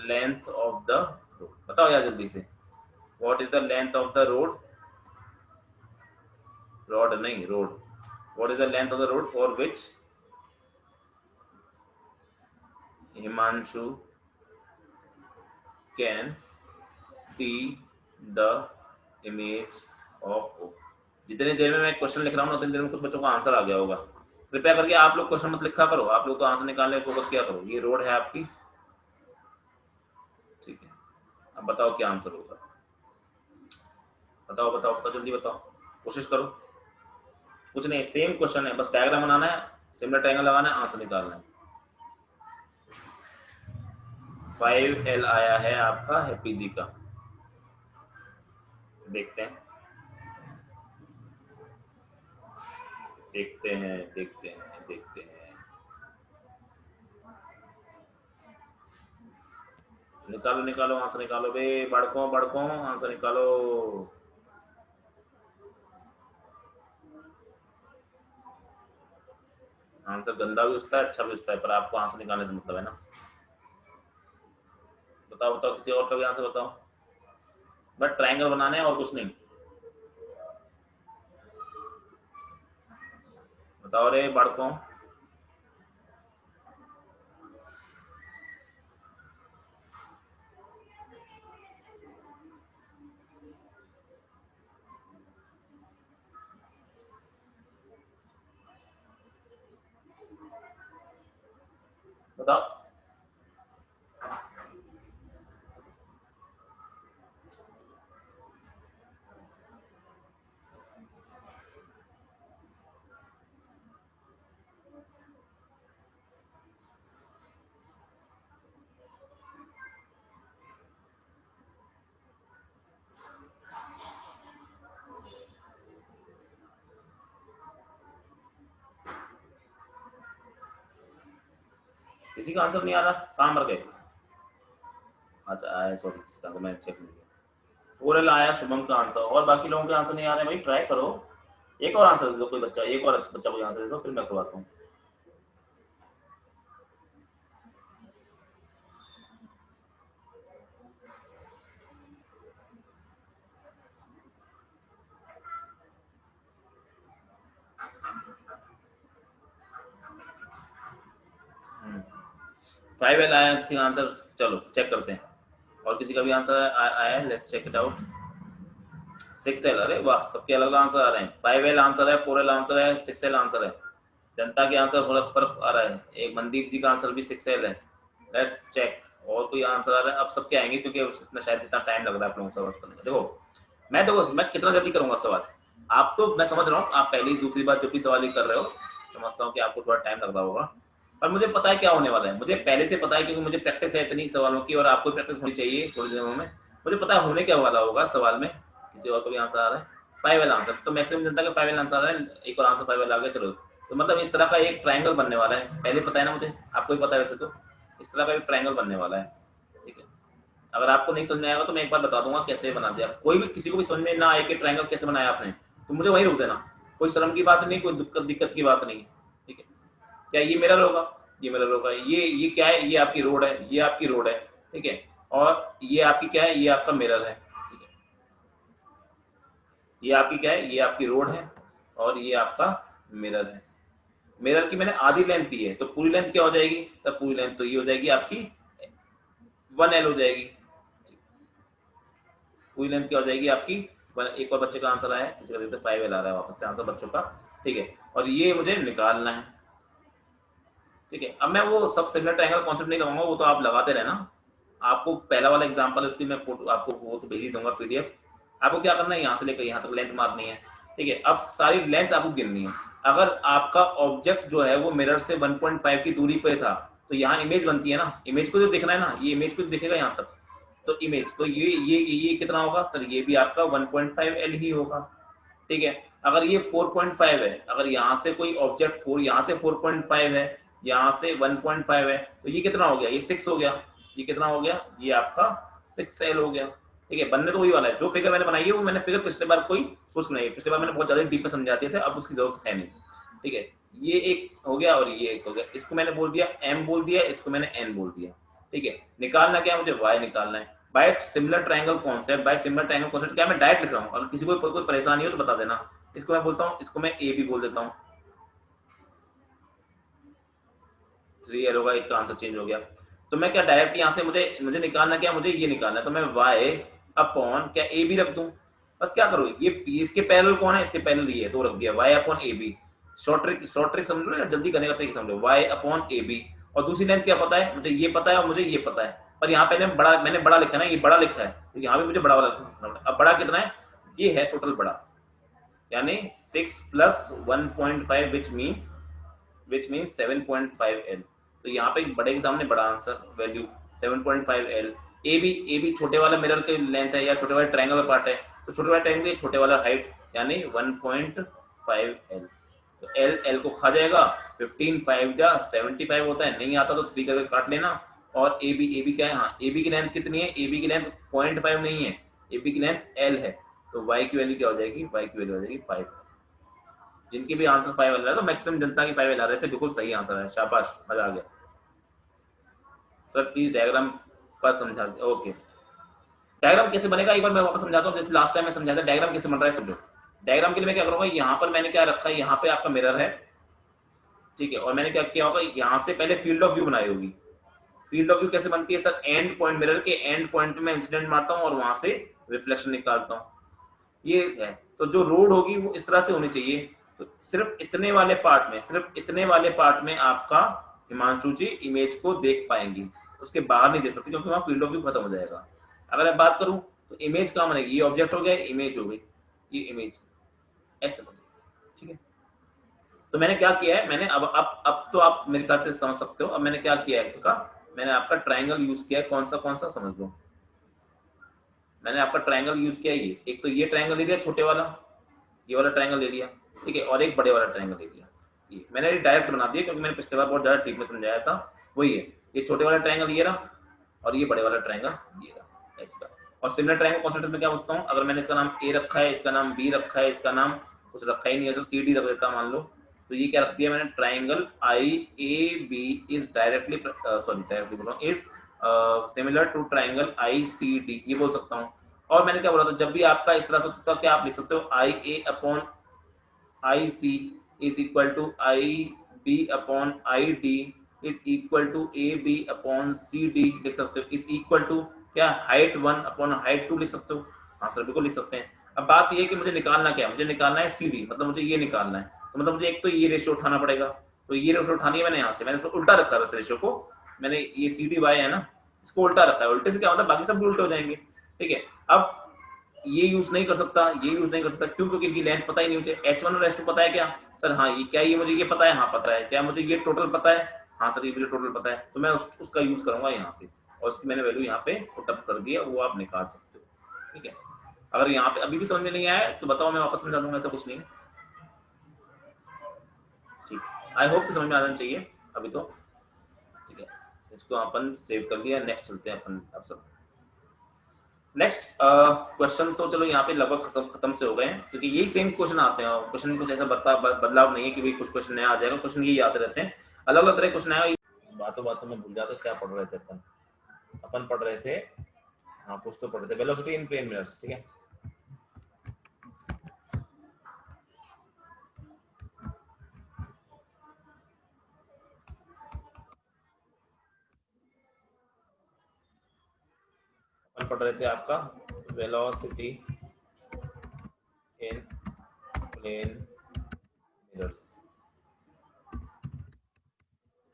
length of the road, बताओ यार जल्दी से, what is the length of the road rod नहीं, road. What is the length of the road for which Himanshu can see the image of. जितनी देर में मैं क्वेश्चन लिख रहा हूँ उतनी देर में कुछ बच्चों को आंसर आ गया होगा। कृपया करके आप लोग क्वेश्चन मत लिखा करो, आप लोग तो आंसर निकालने में फोकस किया करो। ये रोड है आपकी, ठीक है। अब बताओ क्या आंसर होगा, बताओ बताओ बताओ, जल्दी बताओ, कोशिश करो। कुछ नहीं, सेम क्वेश्चन है, बस डायग्राम बनाना है, सिमिलर ट्रायंगल लगाना है, आंसर निकालना है। 5L आया है आपका हैप्पी जी का, देखते हैं देखते हैं देखते हैं देखते हैं। निकालो निकालो आंसर निकालो बे, बड़कों बड़कों आंसर निकालो। आंसर गंदा भी उसका है, अच्छा भी उसका है, पर आपको आंसर निकालने से मतलब है ना। बताओ बताओ, किसी और का भी आंसर बताओ। बट ट्रायंगल बनाना है और कुछ नहीं। बताओ रे बड़कों। बताओ। किसी का आंसर नहीं आ रहा, कहाँ मर गए? अच्छा आया, सॉरी, किसका तो मैं चेक नहीं किया। 4L आया शुभम का आंसर, और बाकी लोगों के आंसर नहीं आ रहे भाई, ट्राई करो। एक और आंसर दे दो कोई बच्चा, एक और बच्चा कोई आंसर दे दो, फिर मैं करवाता हूँ। फाइव एल आया किसी का आंसर, चलो चेक करते हैं। और किसी का भी आंसर आया है, let's check it out. 6L, अरे वाह, सबके अलग अलग आंसर आ रहे हैं। 5L आंसर है, 4L आंसर है, 6L आंसर है। जनता के आंसर फर्क फर्क आ रहा है। एक मनदीप जी का आंसर भी 6L है। लेट्स चेक और कोई आंसर आ रहा है। अब सबके आएंगे क्योंकि इतना शायद इतना टाइम लग रहा है आप लोगों को सवाल करने में। देखो मैं कितना जल्दी करूंगा सवाल। आप तो मैं समझ रहा हूँ, आप पहली दूसरी बार जो भी सवाल ही कर रहे हो, समझता हूँ कि आपको थोड़ा टाइम लग रहा होगा, पर मुझे पता है क्या होने वाला है। मुझे पहले से पता है क्योंकि मुझे प्रैक्टिस है इतनी सवालों की, और आपको प्रैक्टिस होनी चाहिए थोड़ी दिनों में। मुझे पता है होने क्या वाला होगा सवाल में। किसी और को भी आंसर आ रहा है 5L आंसर, तो मैक्सिमम जनता का 5L आंसर आ रहा है। एक और आंसर 5L आ गया, चलो। तो मतलब इस तरह का एक ट्रायंगल बनने वाला है, पहले पता है ना मुझे, आपको भी पता है वैसे तो। इस तरह का एक ट्रायंगल बनने वाला है, ठीक है। अगर आपको नहीं समझ में आएगा तो मैं एक बार बता दूंगा कैसे बना दिया। कोई भी किसी को भी समझ में ना आए कि ट्रायंगल कैसे बनाया आपने, तो मुझे वहीं रोक देना। कोई शर्म की बात नहीं, कोई दिक्कत दिक्कत की बात नहीं, ठीक है। क्या ये मिरर होगा? ये मिरर होगा। ये क्या है? ये आपकी रोड है, ये आपकी रोड है, ठीक है। और ये आपकी क्या है? ये आपका मिरर है, ठीक है। ये आपकी क्या है? ये आपकी रोड है, और ये आपका मिरर है। मिरर की मैंने आधी लेंथ दी है, तो पूरी लेंथ क्या हो जाएगी सर? पूरी लेंथ तो ये हो जाएगी आपकी 1L हो जाएगी। पूरी लेंथ क्या हो जाएगी आपकी? एक और बच्चे का आंसर आया है, किसी का देखते 5L आ रहा है वापस से आंसर बच्चों का, ठीक है। और ये मुझे निकालना है, ठीक है। अब मैं वो सब सिमिलर ट्रायंगल कॉन्सेप्ट नहीं लगाऊंगा, वो तो आप लगाते रहना। आपको पहला वाला एग्जांपल है उसकी मैं फोटो आपको वो तो भेज ही दूंगा पीडीएफ। आपको क्या करना है, यहाँ से लेकर यहाँ तक लेंथ मारनी है, ठीक है। अब सारी लेंथ आपको गिननी है। अगर आपका ऑब्जेक्ट जो है वो मिरर से 1.5 की दूरी पे था, तो यहाँ इमेज बनती है ना, इमेज को जो दिखना है ना, ये इमेज को दिखेगा यहाँ तक, तो इमेज तो ये कितना होगा सर? ये भी आपका 1.5L ही होगा, ठीक है। अगर ये 4.5 है, अगर यहाँ से कोई ऑब्जेक्ट 4, यहाँ से 4.5 है, यहाँ से 1.5 है, तो ये कितना हो गया? ये 6 हो गया। ये कितना हो गया? ये आपका 6L हो गया, ठीक है। बनने तो वही वाला है। जो फिगर मैंने बनाई है वो मैंने फिगर पिछले बार कोई सोच नहीं है, पिछले बार मैंने बहुत ज्यादा डीप में समझा दिए थे, अब उसकी जरूरत है नहीं, ठीक है। ये एक हो गया और ये एक हो गया। इसको मैंने बोल दिया M बोल दिया, इसको मैंने N बोल दिया, ठीक है। निकालना क्या है मुझे? Y निकालना है। By similar triangle concept, by similar triangle concept क्या मैं डायरेक्ट लिख रहा हूँ? अगर किसी को कोई परेशानी हो तो बता देना। इसको मैं बोलता हूँ, इसको मैं ए भी बोल देता हूँ। 3l होगा, एक का आंसर चेंज हो गया। तो मैं क्या डायरेक्ट यहाँ से मुझे निकालना क्या, मुझे ये निकालना है, तो मैं y अपॉन क्या ए बी रख दूं। बस क्या करूँ, ये इसके पैरेलल कौन है, इसके पैरेलल ये तो रख दिया y upon A B. Short trick समझ लो या जल्दी करने का तरीका समझ लो, y अपॉन ए बी। और दूसरी लेंथ क्या पता है, मुझे ये पता है और मुझे ये पता है, पर यहाँ पहले मैंने बड़ा लिखा है ना, ये बड़ा लिखा है, तो यहाँ भी मुझे बड़ा वाला लिखना है। अब बड़ा कितना है, ये है टोटल बड़ा, यानी 6 प्लस 1.5 विच मीन्स 7.5l। तो यहाँ पे बड़े के सामने बड़ा answer value 7.5l। A B छोटे वाला मिरर के लेंथ है या छोटे वाले ट्रायंगल का पार्ट है, तो छोटे वाले ट्रायंगल छोटे वाला हाइट यानी 1.5l। तो एल को खा जाएगा, 15 5 जा 75 होता है, नहीं आता तो 3 करके काट लेना। और ए बी क्या है, हाँ ए बी की लेंथ कितनी है, ए बी की लेंथ 0.5 नहीं है, ए बी की लेंथ एल है, तो y की वैल्यू क्या हो जाएगी, y की वैल्यू हो जाएगी 5। जिनके भी आंसर 5 आ रहा है, तो मैक्सिमम जनता की 5 आ रहे थे, बिल्कुल सही आंसर है, शाबाश, मजा आ गया। सर प्लीज डायग्राम पर समझा, ओके। डायग्राम कैसे बनेगा एक बार मैं वापस समझाता हूँ, जैसे लास्ट टाइम मैं समझाया था। डायग्राम कैसे बन रहा है समझो। डायग्राम के लिए मैं क्या करूंगा, यहाँ पर मैंने क्या रखा है, यहाँ पे आपका मिरर है, ठीक है, और मैंने क्या किया होगा, यहाँ से पहले फील्ड ऑफ व्यू बनाई होगी। फील्ड ऑफ व्यू कैसे बनती है सर, एंड पॉइंट, मिरर के एंड पॉइंट में इंसिडेंट मारता हूँ और वहां से रिफ्लेक्शन निकालता हूँ, ये है। तो जो रोड होगी वो इस तरह से होनी चाहिए। तो सिर्फ इतने वाले पार्ट में आपका हिमांशु जी इमेज को देख पाएंगी, उसके बाहर नहीं देख सकते क्योंकि वहां फील्ड ऑफ व्यू खत्म हो जाएगा। अगर मैं बात करूं तो इमेज कहां बनेगी, ये ऑब्जेक्ट हो गया, इमेज हो गई, ये इमेज ऐसे बनेगी, ठीक है। तो मैंने क्या किया है, मैंने अब तो आप मेरे ख्याल से समझ सकते हो। अब मैंने क्या किया है, मैंने आपका ट्राइंगल यूज किया है, कौन सा समझ लो। मैंने आपका ट्राइंगल यूज किया, ये एक तो ये ट्राइंगल ले लिया छोटे वाला, ये वाला ट्राइंगल ले लिया, ठीक है, और एक बड़े वाला ट्राइंगल ले लिया। ये मैंने डायरेक्ट बना दिया क्योंकि मैंने पिछले बार बहुत ज्यादा डीप में समझाया था। वही है, ये छोटे वाला ट्राइंगल ये रहा और ये बड़े वाला ट्राइंगल ये रहा इसका। और सिमिलर ट्राइंगल कॉन्सेप्ट में क्या पूछता हूँ, अगर मैंने इसका नाम ए रखा है, इसका नाम बी रखा है, इसका नाम कुछ रखा ही नहीं है, सी डी रख देता मान लो, तो ये क्या रख दिया मैंने, triangle I A B is directly बोल रहा हूँ, is similar to triangle I C D, ये बोल सकता हूँ। और मैंने क्या बोला था, जब भी आपका इस तरह से होता है क्या आप लिख सकते हो, I A upon I C is equal to I B upon I D is equal to A B upon C D लिख सकते हो, इज इक्वल टू क्या हाइट 1 अपॉन हाइट 2 लिख सकते हो। हाँ सर बिल्कुल लिख सकते हैं। अब बात ये है कि मुझे निकालना क्या है, मुझे निकालना है सी डी, मतलब मुझे ये निकालना है, तो मतलब मुझे एक तो ये रेशियो उठाना पड़ेगा, तो ये रेशियो उठानी है मैंने यहाँ से, मैंने इसको उल्टा रखा है, रेशियो को मैंने ये सी डी वाई है ना, इसको उल्टा रखा है। उल्टे से क्या होता है, बाकी सब भी उल्टे हो जाएंगे, ठीक है। अब ये यूज नहीं कर सकता, ये यूज नहीं कर सकता, क्यों, क्योंकि इनकी लेंथ पता ही नहीं, मुझे h1 और h2 पता है क्या सर, हाँ ये क्या, ये मुझे ये पता है, हाँ पता है, क्या मुझे ये टोटल पता है, हाँ सर ये मुझे टोटल पता है, तो मैं उसका यूज करूंगा यहाँ पे, और उसकी मैंने वैल्यू यहाँ पे पुट अप कर दिया, वो आप निकाल सकते हो, ठीक है। अगर यहाँ पे अभी भी समझ में नहीं आया तो बताओ, मैं वापस समझा दूंगा, ऐसा कुछ नहीं है, ठीक। आई होप कि समझ में आना चाहिए अभी तो, ठीक है। इसको अपन सेव कर लिया, नेक्स्ट चलते हैं अपन अब सब। नेक्स्ट क्वेश्चन तो चलो यहाँ पे लगभग खत्म से हो गए हैं, क्योंकि यही सेम क्वेश्चन आते हैं, क्वेश्चन में कुछ ऐसा बदलाव नहीं है कि भाई कुछ क्वेश्चन नया आ जाएगा, क्वेश्चन यही आते रहते हैं, अलग अलग तरह के क्वेश्चन आए। बातों में भूल जाते क्या पढ़ रहे थे अपन पढ़ रहे थे, हाँ कुछ तो पढ़ रहे थे, वेलोसिटी इन प्लेन मिरर्स, ठीक है। अपन पढ़ रहे थे आपका वेलोसिटी इन प्लेन मिरर्स।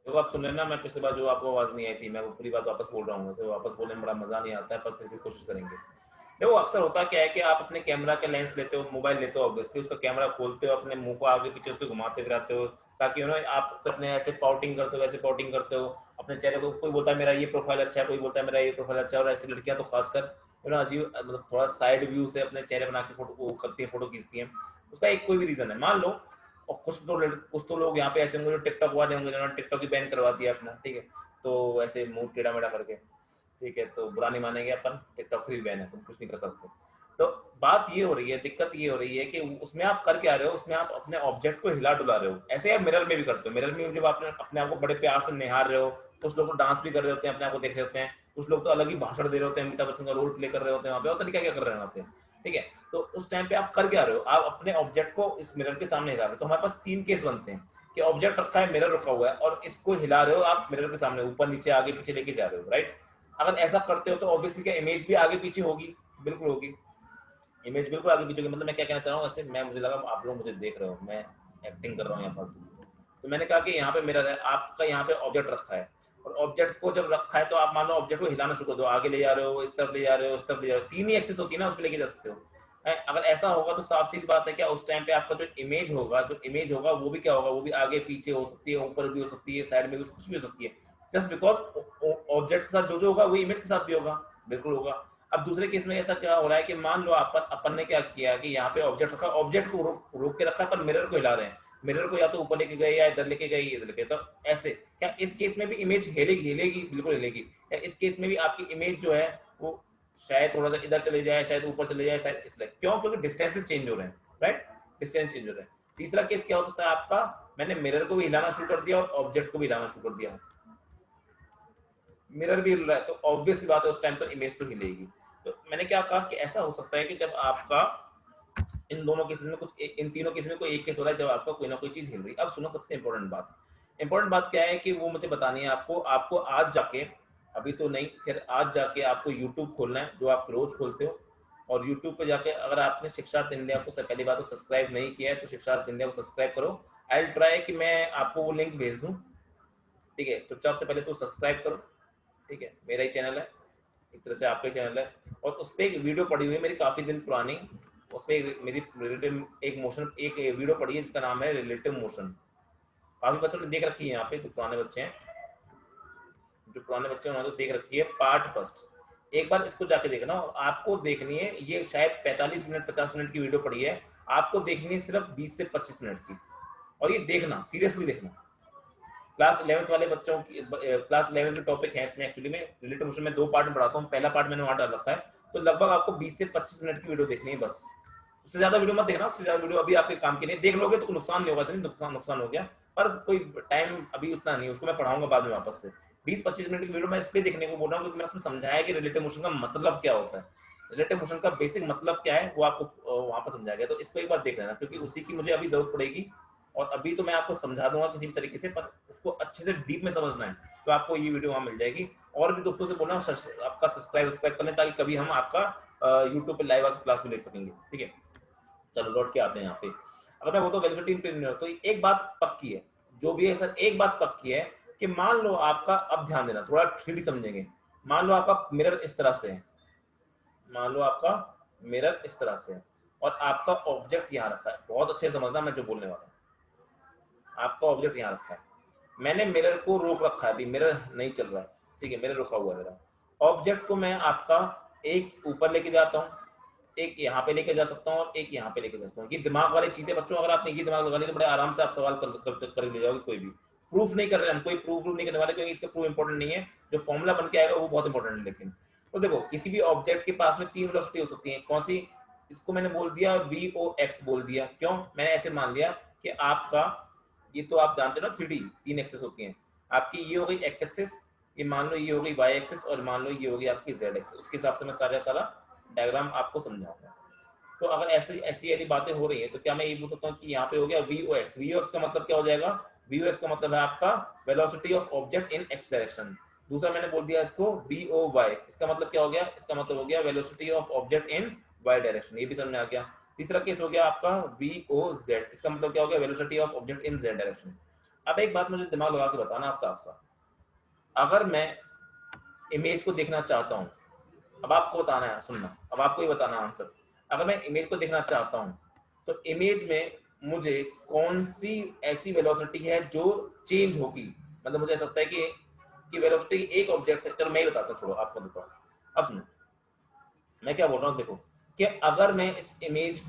देखो आप सुन लेना, मैं पिछली बार जो आपको आवाज नहीं आई थी, मैं वो पूरी बात वापस बोल रहा हूँ, वैसे वापस बोलने में बड़ा मजा नहीं आता है, पर फिर भी कोशिश करेंगे। देखो अक्सर होता क्या है कि आप अपने कैमरा के लेंस लेते हो, मोबाइल लेते हो, ऑब्वियसली उसका कैमरा खोलते हो, अपने मुंह को आगे पीछे उसको घुमाते फिराते हो, ताकि आप अपने ऐसे पाउटिंग करते हो, वैसे पाउटिंग करते हो अपने चेहरे को, कोई बोलता है मेरा ये प्रोफाइल अच्छा है, कोई बोलता है मेरा ये प्रोफाइल अच्छा है, और ऐसी लड़कियां तो खासकर अजीब, मतलब थोड़ा साइड व्यू से अपने चेहरे बना के फोटो करती है, फोटो खींचती है। उसका एक कोई भी रीजन है, मान लो, और कुछ तो लोग यहाँ पे ऐसे होंगे जो टिकटॉक वाले होंगे, जिन्होंने टिकटॉक की बैन करवा दिया अपना, ठीक है, तो ऐसे मुंह टेढ़ा मेढ़ा करके, ठीक है, तो बुरा नहीं मानेंगे अपन, टिकटॉक फ्री बैन है, तुम कुछ नहीं कर सकते। तो बात ये हो रही है, दिक्कत ये हो रही है कि उसमें आप कर क्या रहे हो, उसमें आप अपने ऑब्जेक्ट को हिला डुला रहे हो, ऐसे आप मिरर में भी करते हो। मिरर में जब आप अपने आप को बड़े प्यार से निहार रहे हो, कुछ लोग तो डांस भी कर रहे होते हैं, अपने आप को देख रहे होते हैं, कुछ लोग तो अलग ही भाषण दे रहे होते हैं, अमिताभ बच्चन का रोल प्ले कर रहे होते हैं, वहाँ पे और तरीका क्या कर रहे हैं वहाँ पे, ठीक है। तो उस टाइम पे आप कर क्या रहे हो, आप अपने ऑब्जेक्ट को इस मिरर के सामने हिला रहे हो। तो हमारे पास 3 केस बनते हैं कि ऑब्जेक्ट रखा है, मिरर रखा हुआ है और इसको हिला रहे हो आप मिरर के सामने, ऊपर नीचे आगे पीछे लेके जा रहे हो, राइट। अगर ऐसा करते हो तो ऑब्वियसली क्या इमेज भी आगे पीछे होगी, बिल्कुल होगी, इमेज बिल्कुल आगे पीछे होगी। मतलब मैं क्या कहना चाह रहा हूँ, ऐसे मैं, मुझे लगा आप लोग मुझे देख रहे हो, मैं एक्टिंग कर रहा हूँ यहाँ फालतू। तो मैंने कहा कि यहाँ पे मिरर है, आपका यहाँ पे ऑब्जेक्ट रखा है, और ऑब्जेक्ट को जब रखा है तो आप मान लो ऑब्जेक्ट को हिलाना शुरू कर दो, आगे ले जा रहे हो, इस तरफ ले जा रहे हो, उस तरफ ले जा रहे हो, 3 ही एक्सिस होती है ना, उसमें लेके जा सकते हो। अगर ऐसा होगा तो साफ सीधी बात है क्या उस टाइम पे आपका जो इमेज होगा वो भी क्या होगा, वो भी आगे पीछे हो सकती है, ऊपर भी हो सकती है, साइड में भी कुछ भी हो सकती है, जस्ट बिकॉज ऑब्जेक्ट के साथ जो होगा वही इमेज के साथ भी होगा, बिल्कुल होगा। अब दूसरे केस में ऐसा क्या हो रहा है कि मान लो अपन ने क्या किया कि यहाँ पे ऑब्जेक्ट रखा, ऑब्जेक्ट को रोक के रखा है, पर मिरर को हिला रहे हैं, मिरर को या तो ऊपर लेके गए या इधर लेके गए, इधर लेके, तो ऐसे क्या इस केस में भी इमेज हिलेगी, हिलेगी, बिल्कुल हिलेगी। या इस केस में भी आपकी इमेज जो है वो शायद थोड़ा सा इधर चले जाए, शायद ऊपर चले जाए, शायद इसलिए, क्यों, क्योंकि डिस्टेंसेस चेंज हो रहे हैं, राइट, डिस्टेंस चेंज हो रहे हैं। तीसरा केस क्या हो सकता है आपका, मैंने मिरर को भी हिलाना शुरू कर दिया और ऑब्जेक्ट को भी हिलाना शुरू कर दिया, मिरर भी हिल रहा है, तो ऑब्वियस बात है उस टाइम तो इमेज तो हिलेगी। तो मैंने क्या कहा कि ऐसा हो सकता है कि जब आपका इन दोनों केसेस में इन तीनों केस में कोई एक केस हो रहा है जब आपका कोई ना कोई चीज हिल रही है। अब सुनो सबसे इंपॉर्टेंट बात क्या है कि वो मुझे बतानी है आपको, आपको आज जाके, अभी तो नहीं, फिर आज जाके आपको यूट्यूब खोलना है, जो आप रोज खोलते हो, और यूट्यूब पे जाके अगर आपने शिक्षार्थ इंडिया को पहली बात तो सब्सक्राइब नहीं किया है तो शिक्षार्थ इंडिया को सब्सक्राइब करो। आई विल ट्राई कि मैं आपको वो लिंक भेज दूं, ठीक है, चुपचाप से पहले उसको सब्सक्राइब करो, ठीक है, मेरा ही चैनल है, एक तरह से आपका चैनल है, और उस पर एक वीडियो पड़ी हुई है मेरी काफी दिन पुरानी, उस पर मेरी रिलेटिव एक वीडियो पड़ी है जिसका नाम है रिलेटिव मोशन। काफी बच्चों ने देख रखी है, यहाँ पे जो पुराने बच्चे हैं, उन्होंने तो देख रखी है, पार्ट फर्स्ट। एक बार इसको जाके देखना, आपको देखनी है, ये शायद 45 मिनट 50 मिनट की वीडियो पड़ी है, आपको देखनी है सिर्फ 20 से 25 मिनट की, और ये देखना, सीरियसली देखना। क्लास 11th वाले बच्चों की, क्लास 11th के टॉपिक है इसमें, एक्चुअली में रिलेटिव मोशन में 2 पार्ट में पढ़ाता हूँ, पहला पार्ट मैंने वहां डाल रखा है, तो लगभग आपको 20 से 25 मिनट की वीडियो देखनी है बस, उससे ज्यादा वीडियो मत देखना, उससे ज्यादा वीडियो अभी आपके काम की नहीं, देख लोगे तो नुकसान नहीं होगा, नुकसान हो गया, पर कोई टाइम अभी उतना नहीं, उसको मैं पढ़ाऊंगा बाद में वापस से। 20-25 मिनट की वीडियो मैं इसलिए देखने को बोल रहा हूँ क्योंकि मैंने उसमें समझाया कि रिलेटिव मोशन का मतलब क्या होता है, रिलेटिव मोशन का बेसिक मतलब क्या है वो आपको वहां पर समझाया गया, तो इसको एक बार देख लेना, क्योंकि उसी की मुझे अभी जरूरत पड़ेगी, और अभी तो मैं आपको समझा दूंगा किसी भी तरीके से, पर उसको अच्छे से डीप में समझना है तो आपको ये वीडियो वहां मिल जाएगी। और भी दोस्तों से बोलना आपका सब्सक्राइब कर लें ताकि कभी हम आपका यूट्यूब पे लाइव आकर क्लास में देख सकेंगे, ठीक है। चलो लौट के आते हैं यहाँ पे, अगर मैं बोलता हूँ वेलोसिटी इंप्रेन्योर, तो एक बात पक्की है, जो भी है सर, एक बात पक्की है कि मान लो आपका, अब ध्यान देना, थोड़ा 3D समझेंगे, मान लो आपका मिरर इस तरह से है, मान लो आपका मिरर इस तरह से है, और आपका ऑब्जेक्ट यहाँ रखा है, बहुत अच्छे से समझना मैं जो बोलने वाला हूँ, आपका ऑब्जेक्ट यहाँ रखा है, मैंने मिरर को रोक रखा है, अभी मिरर नहीं चल रहा है, ठीक है, मिरर रुका हुआ है मेरा, ऑब्जेक्ट को मैं आपका एक ऊपर लेके जाता हूँ, एक यहाँ पे लेके जा सकता हूँ, और एक यहाँ पे लेके जा सकता हूँ। ये दिमाग वाली चीजें बच्चों, अगर आपने ये दिमाग लगा ली तो बड़े आराम से आप सवाल कर ले जाओगे, कोई भी प्रूफ नहीं कर रहे हम, कोई प्रूफ नहीं करने वाले, क्योंकि इसका प्रूफ इंपॉर्टेंट नहीं है, जो फॉर्मूला बन के आएगा वो बहुत इंपॉर्टेंट है। लेकिन तो देखो, किसी भी ऑब्जेक्ट के पास में 3 वेलोसिटी हो सकती है, कौन सी, इसको मैंने बोल दिया VOX बोल दिया, क्यों, मैंने ऐसे मान लिया कि आपका, ये तो आप जानते हो ना 3D 3 एक्सेस होती हैं आपकी, ये हो गई एक्स एक्सेस, ये मान लो ये हो गई वाई एक्सेस, और मान लो ये हो गई आपकी जेड एक्सेस, उसके हिसाब से मैं सारा डायग्राम आपको समझाऊंगा। तो अगर ऐसी ऐसी यदि बातें हो रही है तो क्या मैं ये बोल सकता हूँ कि यहाँ पे हो गया VOX, VOX का मतलब क्या हो जाएगा, VOX का मतलब है आपका velocity of object in x direction. दूसरा मैंने बोल दिया इसको VOY, इसका मतलब क्या हो गया, इसका मतलब हो गया velocity of object in Y direction, ये भी समझ में आ गया। तीसरा केस हो गया आपका VOZ, इसका मतलब क्या हो गया, velocity of object in Z direction. अब एक बात मुझे दिमाग लगा के बताना आप साफ साफ, अगर मैं इमेज को देखना चाहता हूँ, अब आपको बताना है, सुनना, अब आपको ही बताना आंसर, अगर मैं इमेज को देखना चाहता हूँ तो इमेज में मुझे कौन सी ऐसी वेलोसिटी है जो चेंज होगी, मतलब मुझे ऐसा लगता है कि वेलोसिटी एक ऑब्जेक्ट है, चलो मैं ही बताता हूँ, छोड़ो आपको बताओ। अब सुनो मैं क्या बोल रहा हूँ, देखो कि अगर मैं इस इमेज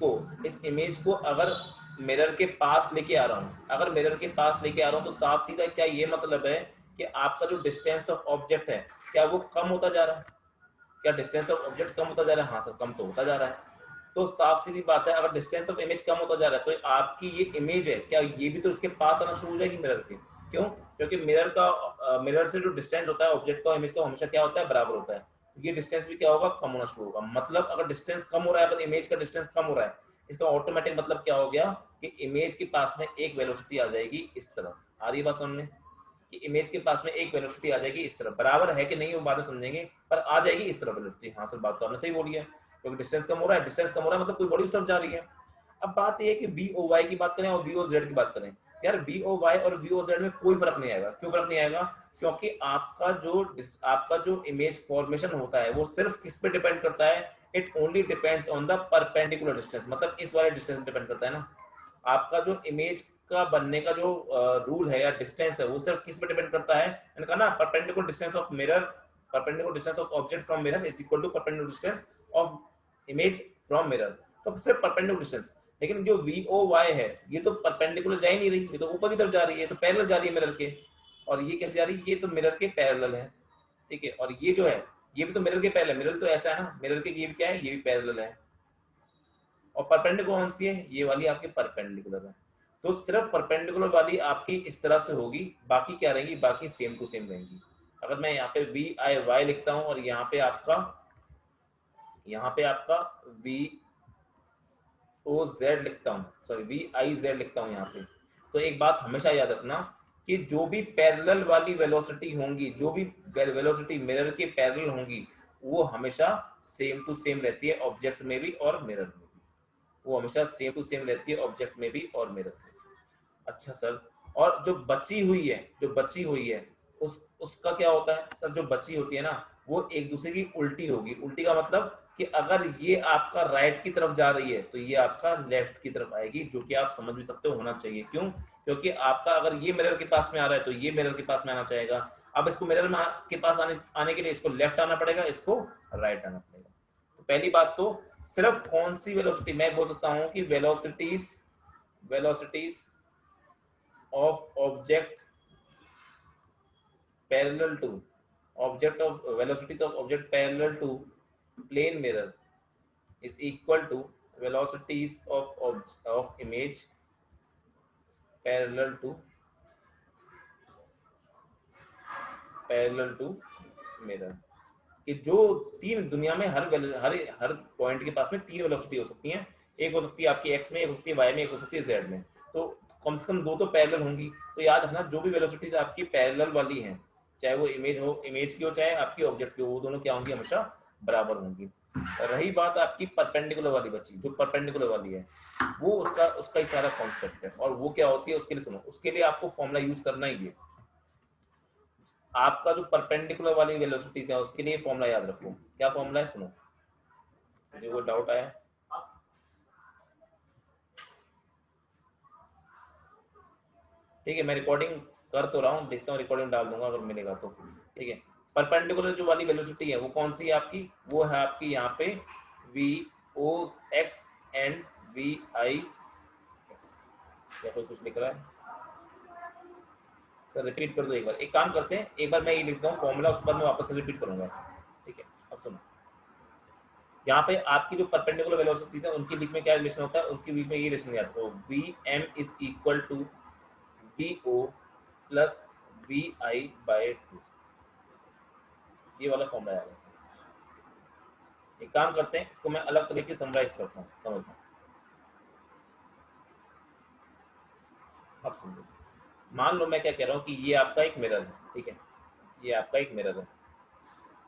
को अगर मिरर के पास लेके आ रहा हूँ, अगर मिरर के पास लेके आ रहा हूँ तो साफ सीधा क्या ये मतलब है कि आपका जो डिस्टेंस ऑफ ऑब्जेक्ट है क्या वो कम होता जा रहा है, क्या डिस्टेंस ऑफ ऑब्जेक्ट कम होता जा रहा है, हाँ सर कम तो होता जा रहा है। तो साफ सीधी बात है, अगर डिस्टेंस ऑफ इमेज कम होता जा रहा है तो आपकी ये इमेज है क्या ये भी तो इसके पास आना शुरू हो जाएगी मिरर के, क्यों, क्योंकि मिरर से जो डिस्टेंस होता है ऑब्जेक्ट का इमेज का हमेशा क्या होता है, बराबर होता है। ये डिस्टेंस भी क्या होगा, कम होना शुरू होगा। मतलब अगर डिस्टेंस कम हो रहा है, इमेज का डिस्टेंस कम हो रहा है, इसका ऑटोमेटिक मतलब क्या हो गया कि इमेज के पास में एक वेलोसिटी आ जाएगी इस तरफ। आ रही बात समझ में कि इमेज के पास में एक वेलोसिटी आ जाएगी इस तरफ, बराबर है कि नहीं वो बाद में समझेंगे, पर आ जाएगी इस तरफ वेलोसिटी। हाँ सर बात तो आपने सही बोली है, क्योंकि डिस्टेंस कम हो रहा है, डिस्टेंस कम हो रहा है मतलब कोई बॉडी उस तरफ जा रही है। अब बात ये है कि वी ओ वाई की बात करें और वी ओ जेड की बात करें, यार वी ओ वाई और वी ओ जेड में कोई फर्क नहीं आएगा। क्यों फर्क नहीं आएगा? क्योंकि आपका जो इमेज फॉर्मेशन होता है वो सिर्फ किस पे डिपेंड करता है, it only depends on the perpendicular distance, मतलब इस वाले डिस्टेंस पे डिपेंड करता है ना। आपका जो इमेज का बनने का जो रूल है या डिस्टेंस है वो सिर्फ किस पे डिपेंड करता है, मैंने कहा ना perpendicular distance of mirror, perpendicular distance of object from mirror is equal to perpendicular distance of image from mirror. तो सिर्फ परपेंडिकुलर डिस्टेंस, लेकिन जो वी ओ वाई है ये तो परपेंडिकुलर जा ही नहीं रही, ये तो ऊपर की तरफ जा रही है, तो पैरेलल जा रही है मिरर के। और ये कैसे जा रही है, ये तो मिरर के पैरेलल है, ठीक है। और ये जो है ये भी तो मिरर के पैरेलल, मिरर तो ऐसा है ना, मिरर के ये भी क्या है, ये भी पैरेलल है। और परपेंडिकुलर कौन सी है, ये वाली आपकी परपेंडिकुलर है। तो सिर्फ परपेंडिकुलर वाली आपकी इस तरह से होगी, बाकी क्या रहेंगी, बाकी सेम टू सेम रहेंगी। अगर मैं यहाँ पे वी आई वाई लिखता हूँ और यहाँ पे आपका वी ओ जेड लिखता हूँ, सॉरी वी आई जेड लिखता हूँ यहाँ पे, तो एक बात हमेशा याद रखना कि जो भी पैरेलल वाली वेलोसिटी होंगी, जो भी वेलोसिटी मिरर के पैरेलल होंगी, वो हमेशा सेम टू सेम रहती है ऑब्जेक्ट में भी और मिरर में भी। वो हमेशा सेम टू सेम रहती है ऑब्जेक्ट में भी और मिरर में भी। अच्छा सर, और जो बची हुई है उसका क्या होता है सर? जो बची होती है ना वो एक दूसरे की उल्टी होगी। उल्टी का मतलब कि अगर ये आपका राइट की तरफ जा रही है तो ये आपका लेफ्ट की तरफ आएगी, जो कि आप समझ भी सकते हो होना चाहिए। क्यों? क्योंकि आपका अगर ये मिरर के पास में आ रहा है तो ये मिरर के पास में आना चाहेगा। अब इसको मिरर में के पास आने के लिए इसको लेफ्ट आना पड़ेगा, इसको राइट आना पड़ेगा। तो पहली बात तो सिर्फ कौन सी वेलोसिटी, मैं बोल सकता हूं कि velocities of object parallel to velocities of object parallel to plane mirror is equal to velocities of image parallel to mirror। कि जो तीन दुनिया में हर पॉइंट के पास में तीन वेलोसिटी हो सकती हैं, एक हो सकती है आपकी एक्स में, एक हो सकती है वाई में, एक हो सकती है जेड में। तो कम से कम दो तो पैरेलल होंगी। तो याद रखना जो भी वेलोसिटीज आपकी पैरेलल वाली हैं, चाहे वो इमेज की हो चाहे आपकी ऑब्जेक्ट की हो, वो दोनों क्या होंगी, हमेशा बराबर होंगी। रही बात आपकी परपेंडिकुलर वाली बची, जो परपेंडिकुलर वाली है वो उसका ही सारा कॉन्सेप्ट है। और वो क्या होती है, उसके लिए सुनो, उसके लिए आपको फॉर्मूला यूज करना ही है। आपका जो परपेंडिकुलर वाली वेलोसिटी है उसके लिए फॉर्मूला याद रखो। क्या फॉर्मूला है, सुनो, किसी को डाउट आया? ठीक है, मैं रिकॉर्डिंग कर तो रहा हूँ, देखता हूँ रिकॉर्डिंग डाल दूंगा अगर मिलेगा तो। ठीक है, परपेंडिकुलर जो वाली वेलोसिटी है वो कौन सी है आपकी, वो है आपकी यहाँ पे V O X and V I X. या कोई कुछ लिख रहा है सर? रिपीट कर दो एक बार। एक काम करते हैं, एक बार मैं ये लिखता हूँ फॉर्मूला, उसके बाद मैं वापस से रिपीट करूंगा। ठीक है, अब सुनो, यहाँ पे आपकी जो परपेंडिकुलर वेलोसिटीज है उनके बीच में क्या रिलेशन होता है, उनके बीच में ये रिलेशन याद रखो, V M is equal to V O plus V I by 2। ये वाला फॉर्मूला याद रखो। एक काम करते हैं, इसको मैं अलग तरीके से समराइज करता हूँ, समझना। अब समझो, मान लो मैं क्या कह रहा हूँ कि ये आपका एक मिरर है, ठीक है, ये आपका एक मिरर है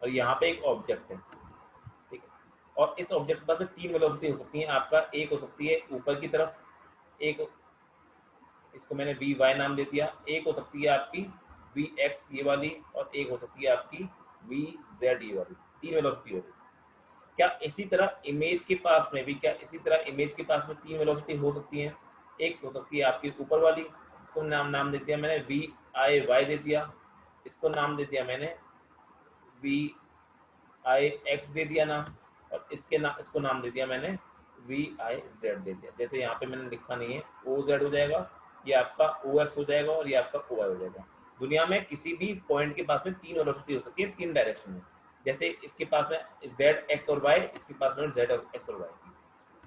और यहाँ पे एक ऑब्जेक्ट है, ठीक है। और इस ऑब्जेक्ट के पास में तीन वेलोसिटी हो सकती है आपका, एक हो सकती है ऊपर की तरफ, एक इसको मैंने वी वाई नाम दे दिया, एक हो सकती है आपकी वी एक्स ये वाली, और एक हो सकती है आपकी वी जेड ये वाली। तीन वेलोसिटी होगी। क्या इसी तरह इमेज के पास में भी तीन वेलोसिटी हो सकती है? एक हो सकती है आपकी ऊपर वाली, इसको नाम दे दिया मैंने वी आई वाई दे दिया, इसको नाम दे दिया मैंने वी आई एक्स दे दिया नाम, और इसको नाम दे दिया मैंने वी आई जेड दे दिया। जैसे यहाँ पे मैंने लिखा नहीं है, ओ जेड हो जाएगा, ये आपका ओ एक्स हो जाएगा और ये आपका ओ वाई हो जाएगा। दुनिया में किसी भी पॉइंट के पास में तीन वेलोसिटी हो सकती है, तीन डायरेक्शन में। जैसे इसके पास में जेड एक्स और वाई, इसके पास में जेड एक्स और वाई।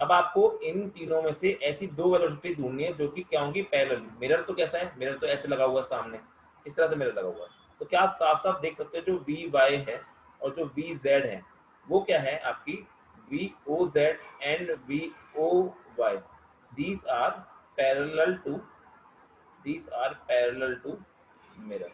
अब आपको इन तीनों में से ऐसी दो वेलोसिटी ढूंढनी है जो कि क्या होंगी, पैरेलल। मिरर तो कैसा है, मिरर तो ऐसे लगा हुआ है सामने, इस तरह से मिरर लगा हुआ है। तो क्या आप साफ साफ देख सकते हो जो वी वाई है और जो वी जेड है वो क्या है आपकी V O Z and V O Y, these are parallel to mirror.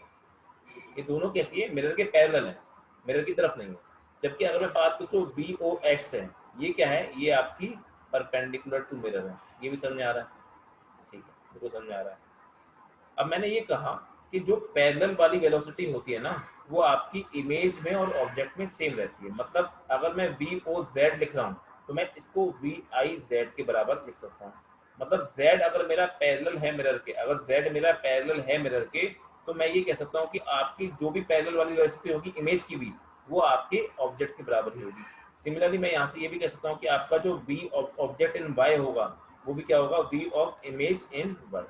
ये दोनों कैसी है, मिरर के पैरेलल है, मिरर की तरफ नहीं है। जबकि अगर मैं बात करूँ तो वी ओ एक्स है, ये क्या है, ये आपकी परपेंडिकुलर टू मिरर है। ये भी समझ में आ रहा है, ठीक है, बिल्कुल समझ में आ रहा है। अब मैंने ये कहा कि जो पैरेलल वाली वेलोसिटी होती है ना, वो आपकी इमेज में और ऑब्जेक्ट में सेम रहती है। मतलब अगर मैं वी ओ जेड लिख रहा हूँ तो मैं इसको वी आई जेड के बराबर लिख सकता हूँ। मतलब जेड अगर मेरा पैरेलल है मिरर के, अगर जेड मेरा पैरेलल है मिरर के, तो मैं ये कह सकता हूँ कि आपकी जो भी पैरेलल वाली वेलोसिटी होगी इमेज की भी, वो आपके ऑब्जेक्ट के बराबर ही होगी। सिमिलरली मैं यहाँ से ये भी कह सकता हूँ कि आपका जो वी ऑब्जेक्ट इन वाई होगा, वो भी क्या होगा, V of image in Y.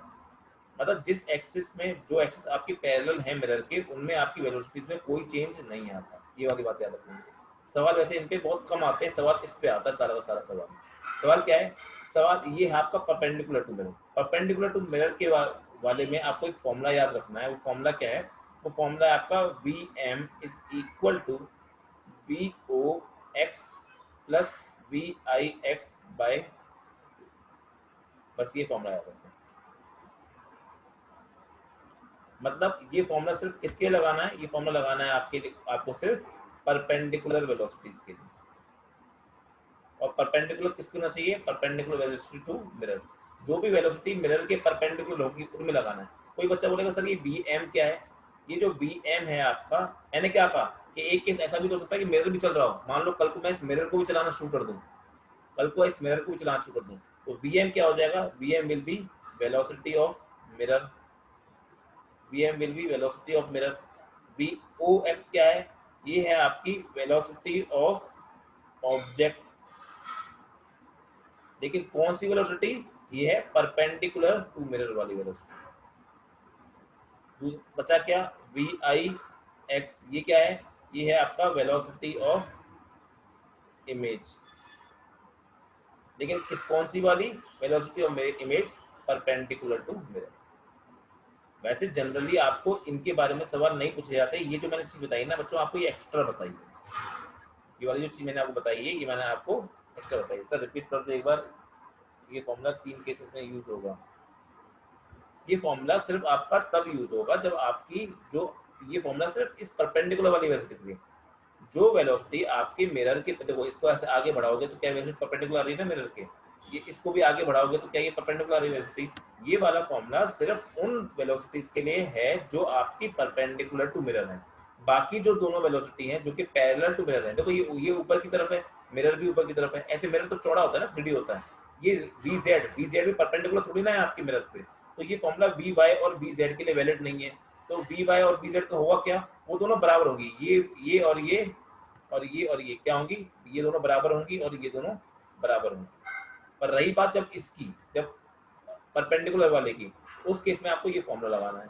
मतलब जिस एक्सिस में, जो एक्सिस आपके पैरेलल है मिरर के, उनमें आपकी वेलोसिटीज में कोई चेंज नहीं आता। ये वाली बात याद रखनी है। सवाल वैसे इन पे बहुत कम आते हैं, सवाल इस पे आता है सारा का सारा सवाल। सवाल क्या है, सवाल ये है आपका perpendicular to mirror. Perpendicular to mirror के वाले में आपको एक फॉर्मूला याद रखना है। वो फॉर्मूला क्या है, वो फॉर्मूला है आपका V M is equal to V O X plus V I X by, बस ये फॉर्मूला याद रखना है। मतलब ये फॉर्मूला सिर्फ किसके लगाना है, ये फॉर्मूला लगाना है आपको सिर्फ परपेंडिकुलर वेलोसिटीज के लिए। और परपेंडिकुलर किसको होना चाहिए, परपेंडिकुलर वेलोसिटी टू मिरर। जो भी वेलोसिटी मिरर के परपेंडिकुलर होगी उनमें लगाना है। कोई बच्चा बोलेगा सर ये वी एम क्या है, ये जो वी एम है आपका, मैंने क्या कहा कि एक केस ऐसा भी तो हो सकता है कि मिरर भी चल रहा हो। मान लो कल को मैं इस मिरर को भी चलाना शुरू कर दूं, कल को इस मिरर को भी चलाना शुरू कर दूं, तो वी एम क्या हो जाएगा, V M will be velocity of mirror, Vm will be velocity of mirror। Vox क्या है, ये है आपकी velocity of object। लेकिन कौन सी velocity, ये है perpendicular to mirror वाली velocity। बचा क्या, Vix, ये क्या है, ये है आपका velocity of image। लेकिन कौन सी वाली, velocity of image perpendicular to mirror। वैसे जनरली आपको इनके बारे में सवाल नहीं पूछे जाते। ये जो मैंने चीज बताई ना बच्चों, आपको ये एक्स्ट्रा बताइए। ये वाली जो चीज मैंने आपको बताई है, ये मैंने आपको एक्स्ट्रा बताई। सर रिपीट कर दो एक बार। ये फॉर्मूला 3 केसेस में यूज होगा। ये फॉर्मूला सिर्फ आपका तब यूज होगा जब आपकी जो, ये फॉर्मूला सिर्फ इस परपेंडिकुलर वाली वेलोसिटी के लिए, जो वेलोसिटी आपके मिरर के, देखो इसको ऐसे आगे बढ़ाओगे तो क्या वेलोसिटी परपेंडिकुलर आ रही है ना मिरर के, ये इसको भी आगे बढ़ाओगे तो क्या ये परपेंडिकुलर आ रही है वेलोसिटी। ये वाला फॉर्मूला सिर्फ उन वेलोसिटीज के लिए है जो आपकी परपेंडिकुलर टू मिरर है। बाकी जो दोनों वेलोसिटी हैं जो कि पैरेलल टू मिरर है, देखो ये ऊपर की तरफ है, मिरर भी ऊपर की तरफ है। ऐसे मिरर तो चौड़ा होता है ना, 3D होता है। ये वी जेड भी परपेंडिकुलर थोड़ी ना है आपकी मिरर पे। तो ये फॉर्मूला वी वाई और वी जेड के लिए वैलिड नहीं है। तो वी वाई और वी जेड का होगा क्या, वो दोनों बराबर होंगी। ये और ये और ये और ये क्या होंगी, ये दोनों बराबर होंगी और ये दोनों बराबर होंगी। पर रही बात जब इसकी, जब परपेंडिकुलर वाले की, उस केस में आपको ये फॉर्मूला लगाना है।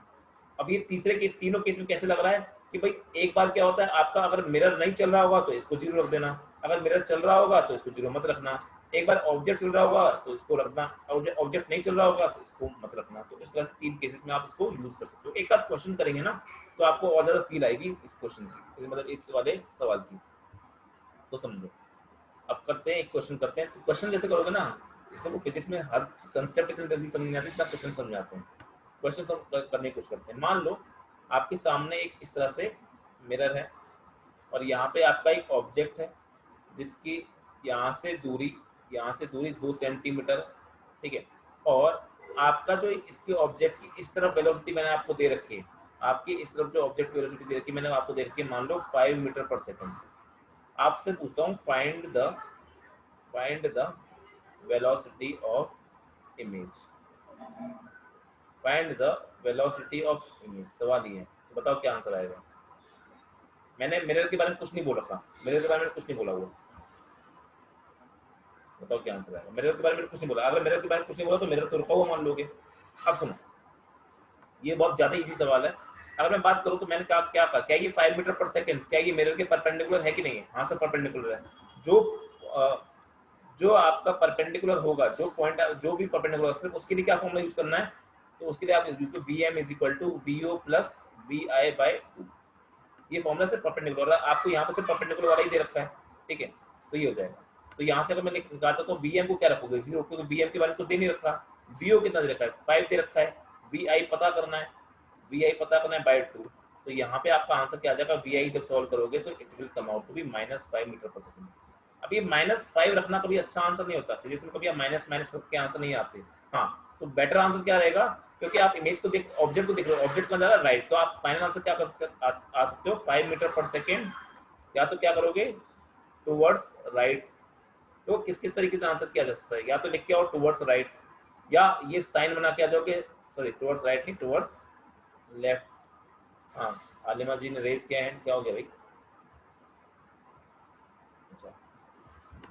अब ये तीसरे के तीनों केस में कैसे लग रहा है कि भाई एक बार क्या होता है आपका, अगर मिरर नहीं चल रहा होगा तो इसको 0 रख देना, अगर मिरर चल रहा होगा तो इसको 0 मत रखना। एक बार ऑब्जेक्ट चल रहा होगा तो इसको रखना, ऑब्जेक्ट नहीं चल रहा होगा तो इसको मत रखना। तो इस तरह से 3 केसेस में आप इसको यूज कर सकते हो। एक आध क्वेश्चन करेंगे ना तो आपको और ज्यादा फील आएगी इस क्वेश्चन की, मतलब इस वाले सवाल की। तो समझो, अब करते हैं एक क्वेश्चन करते हैं। तो क्वेश्चन जैसे करोगे ना, देखो फिजिक्स में हर कंसेप्ट इतनी जल्दी समझ नहीं आती जितना क्वेश्चन समझ आते हैं। क्वेश्चन करने की कोशिश करते हैं। मान लो आपके सामने एक इस तरह से मिरर है और यहाँ पे आपका एक ऑब्जेक्ट है जिसकी यहाँ से दूरी 2 सेंटीमीटर, ठीक है। और आपका जो इसके ऑब्जेक्ट की इस तरफ वेलोसिटी मैंने आपको दे रखी है, आपकी इस तरफ जो ऑब्जेक्ट की वेलोसिटी दे रखी है मैंने आपको दे रखी है, मान लो 5 मीटर पर सेकंड। आपसे पूछता हूँ find the velocity of image, find the velocity of image. सवाल ये है, तो बताओ क्या आंसर आएगा। मैंने मिरर के बारे में कुछ नहीं बोल रखा, मिरर के बारे में कुछ नहीं बोला हुआ। बताओ क्या आंसर आएगा। मिरर के बारे में कुछ नहीं बोला, अगर मिरर के बारे में कुछ नहीं बोला तो मिरर तो रुका हुआ मान लोगे। अब सुनो, ये बहुत ज्यादा इजी सवाल है। अगर मैं बात करूं तो मैंने कहा क्या कहा, क्या ये 5 मीटर पर सेकंड, क्या ये मिरर के परपेंडिकुलर है कि नहीं है। हाँ सर परपेंडिकुलर है। जो आपका परपेंडिकुलर होगा, जो पॉइंट जो भी परपेंडिकुलर, सिर्फ उसके लिए क्या फॉर्मूला यूज करना है, तो उसके लिए आप यूज करो Vm is equal to V O plus V I by 2। ये फॉर्मूला सिर्फ परपेंडिकुलर, आपको यहाँ पे सिर्फ परपेंडिकुलर वाला ही दे रखा है, ठीक है, तो ये हो जाएगा। तो यहाँ से अगर मैं निकालता तो bm को क्या रखोगे 0, क्योंकि bm के बारे में कुछ दे नहीं रखा, bo कितना दे रखा है 5 दे रखा है, vi पता करना है, vi पता करना है बाय 2, तो यहाँ पे आपका आंसर क्या आ जाएगा, vi जब सॉल्व करोगे तो it will come out to be -5 metre per second. अब ये -5 रखना कभी अच्छा आंसर नहीं होता, फिजिक्स में कभी आप माइनस माइनस के आंसर नहीं आते। हाँ, तो बेटर आंसर क्या रहेगा, क्योंकि आप इमेज को देख, ऑब्जेक्ट को देख रहे हो, ऑब्जेक्ट कहाँ जा रहा है राइट, तो आप फाइनल आंसर क्या कर सकते आ सकते हो 5 मीटर पर सेकेंड, या तो क्या करोगे टूवर्ड्स राइट। तो किस किस तरीके से आंसर किया जा सकता है, या तो लिख के आओ टूवर्ड्स राइट, या ये साइन बना के आ जाओगे, सॉरी टूवर्ड्स राइट नहीं टूवर्ड्स लेफ्ट। हाँ, आलिमा जी ने रेज किया है, क्या हो गया भाई,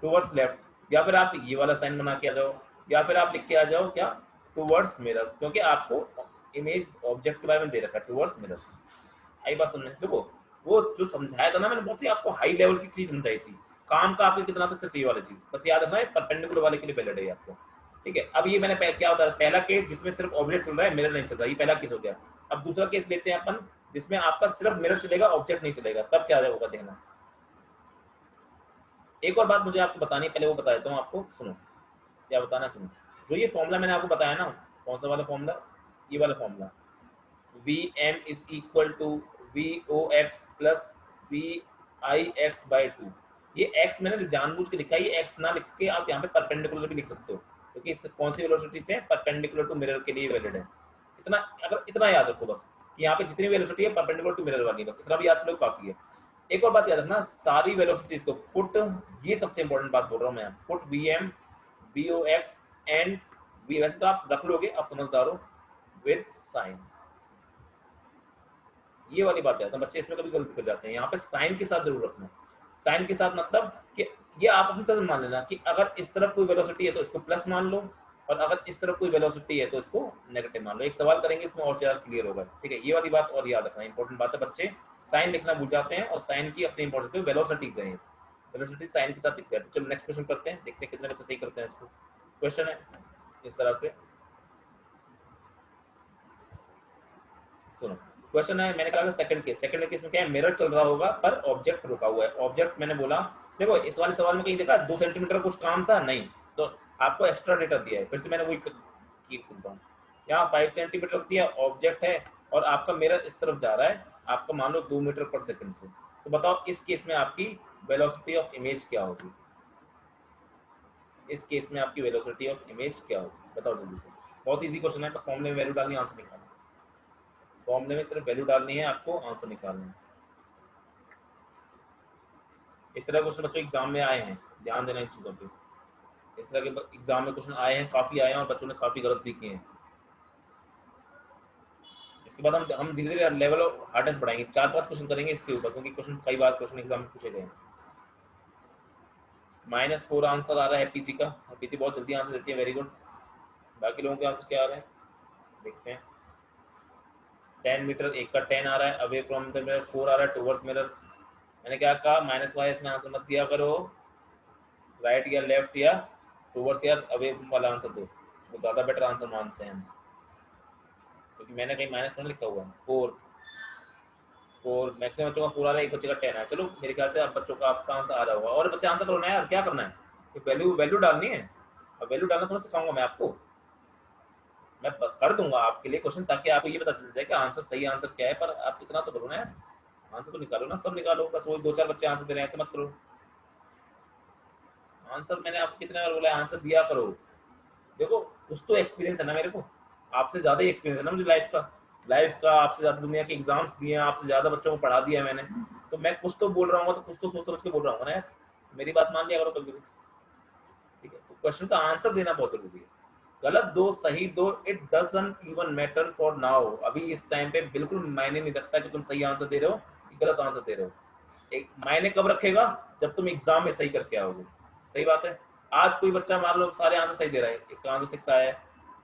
टूवर्ड्स लेफ्ट, या फिर आप ये वाला साइन बना के आ जाओ, या फिर आप लिख के आ जाओ क्या टूवर्ड्स मिरर, क्योंकि आपको इमेज ऑब्जेक्ट के बारे में दे रखा है टूवर्ड्स मिरर। आई बात समझ, देखो वो जो समझाया था ना मैंने, बहुत ही आपको हाई लेवल की चीज समझाई थी, काम का आपको कितना था सिर्फ ये वाली चीज, बस याद रखना है परपेंडिकुलर वाले के लिए वैलिड है आपको, ठीक है। अब ये मैंने क्या होता है, पहला केस जिसमें सिर्फ ऑब्जेक्ट चल रहा है मिरर नहीं चल रहा, ये पहला केस हो गया। अब दूसरा केस लेते हैं अपन, जिसमें आपका सिर्फ मिरर चलेगा ऑब्जेक्ट नहीं चलेगा, तब क्या होगा देखना। एक और बात मुझे आपको बतानी है, पहले वो बता देता हूँ आपको, सुनो क्या बताना, सुनो। जो ये फॉर्मूला मैंने आपको बताया ना, कौन सा वाला फॉर्मूला, ये वाला formula, Vm is equal to Vox plus Vix/2, ये x मैंने जानबूझ के लिखा है, ये x ना लिख के आप यहाँ पे परपेंडिकुलर भी लिख सकते हो, क्योंकि इस कौन सी वेलोसिटी से परपेंडिकुलर टू मिरर के लिए वैलिड है। इतना, अगर इतना याद रखो बस कि यहाँ पे जितनी वेलोसिटी है परपेंडिकुलर टू मिरर वाली, बस इतना भी याद लो काफी है। एक और बात याद रखना, सारी वेलोसिटीज को पुट, ये सबसे इंपॉर्टेंट बात बोल रहा हूँ मैं, put Vm Vox and V, वैसे तो आप रख लोगे, आप समझदार हो, विद साइन, ये वाली बात है, तो बच्चे इसमें कभी गलती कर जाते हैं, यहाँ पे साइन के साथ जरूर रखना। साइन के साथ मतलब कि ये आप अपनी तरफ मान लेना कि अगर इस तरफ कोई वेलोसिटी है तो इसको प्लस मान लो, और अगर इस तरफ कोई वेलोसिटी है तो इसको नेगेटिव मान लो। एक सवाल करेंगे इसमें और ज्यादा क्लियर होगा, ठीक है, ये वाली बात और याद रखना, इंपॉर्टेंट बात है, बच्चे साइन लिखना भूल जाते हैं, और साइन की अपनी इंपॉर्टेंस है, वेलोसिटीज है, वेलोसिटी साइन के साथ दिखता है। चलो नेक्स्ट क्वेश्चन करते हैं, देखते हैं कितने बच्चे सही करते हैं इसको। क्वेश्चन है इस तरह से, सुनो क्वेश्चन है, मैंने कहा सेकंड केस में क्या है, मिरर चल रहा होगा पर ऑब्जेक्ट रुका हुआ है। ऑब्जेक्ट मैंने बोला, देखो इस वाले सवाल में कहीं देखा 2 सेंटीमीटर का कुछ काम था नहीं, तो आपको एक्स्ट्रा डेटा दिया है, फिर से मैंने वही कीप करता हूँ, यहाँ 5 सेंटीमीटर दिया, ऑब्जेक्ट है और आपका मिरर इस तरफ जा रहा है, आपका मान लो 2 मीटर पर सेकंड से, तो बताओ इस केस में आपकी वेलोसिटी ऑफ इमेज क्या होगी, इस केस में आपकी वेलोसिटी ऑफ इमेज क्या होगी, बताओ जल्दी से। बहुत इजी क्वेश्चन है, बस फॉर्मूले में वैल्यू डालनी, आंसर निकालना, फॉर्मूले में सिर्फ वैल्यू डालनी है, आपको आंसर निकालना है। इस तरह क्वेश्चन बच्चों एग्जाम में आए हैं, ध्यान देना इन चीजों पे, इस तरह के एग्जाम में क्वेश्चन आए हैं, काफी आए हैं, और बच्चों ने काफी गलत भी किए हैं। इसके बाद हम धीरे धीरे लेवल ऑफ हार्डनेस बढ़ाएंगे, 4-5 क्वेश्चन करेंगे इसके ऊपर, क्योंकि क्वेश्चन कई बार क्वेश्चन एग्जाम में पूछे गए हैं। -4 आंसर आ रहा है पीजी का, पीजी बहुत जल्दी आंसर देती है, वेरी गुड। बाकी लोगों के आंसर क्या आ रहे हैं देखते हैं। 10 मीटर, एक का 10 आ रहा है, अवे फ्रॉम द मिरर 4 आ रहा है, टुवर्ड्स मिरर। मैंने क्या कहा, -y इसमें आंसर मत दिया करो, राइट या लेफ्ट या टुवर्ड्स या अवे वाला आंसर दो, वो ज़्यादा बेटर आंसर मानते हैं, क्योंकि मैंने कहीं -1 लिखा हुआ है। 4 मैक्सिमम बच्चों का 4 आ रहा है, एक बच्चे का 10 है। चलो मेरे ख्याल से आप बच्चों का आपका आंसर आ रहा होगा, और बच्चे आंसर करो ना यार, क्या करना है, वैल्यू डालनी है, अब वैल्यू डालना थोड़ा सिखाऊंगा मैं आपको, मैं कर दूंगा आपके लिए क्वेश्चन, ताकि आपको ये पता चल जाए कि आंसर सही आंसर क्या है, पर आप इतना तो करो ना यार, आंसर तो निकालो ना, सब निकालो, बस वही 2-4 बच्चे आंसर दे रहे हैं, ऐसे मत करो। आंसर मैंने आपको कितने बार बोला है, आंसर दिया करो। देखो कुछ तो एक्सपीरियंस है ना मेरे को, आपसे ज्यादा ही एक्सपीरियंस है ना मुझे लाइफ का आपसे ज्यादा दुनिया के एग्जाम्स दिए हैं, आपसे ज्यादा बच्चों को पढ़ा दिया है मैंने, तो मैं कुछ तो बोल रहा हूँ, तो कुछ तो सोच समझ के बोल रहा हूँ ना यार, मेरी बात मान लिया करो कभी भी, ठीक है। तो क्वेश्चन का आंसर देना बहुत जरूरी है, गलत दो सही दो, it doesn't even matter for now, अभी इस टाइम पे बिल्कुल मायने नहीं रखता कि तुम सही आंसर दे रहे हो कि गलत आंसर दे रहे हो, एक मायने कब रखेगा, जब तुम एग्जाम में सही करके आओगे। सही बात है, आज कोई बच्चा मान लो सारे आंसर सही दे रहा है, एक आंसर 6 आया है,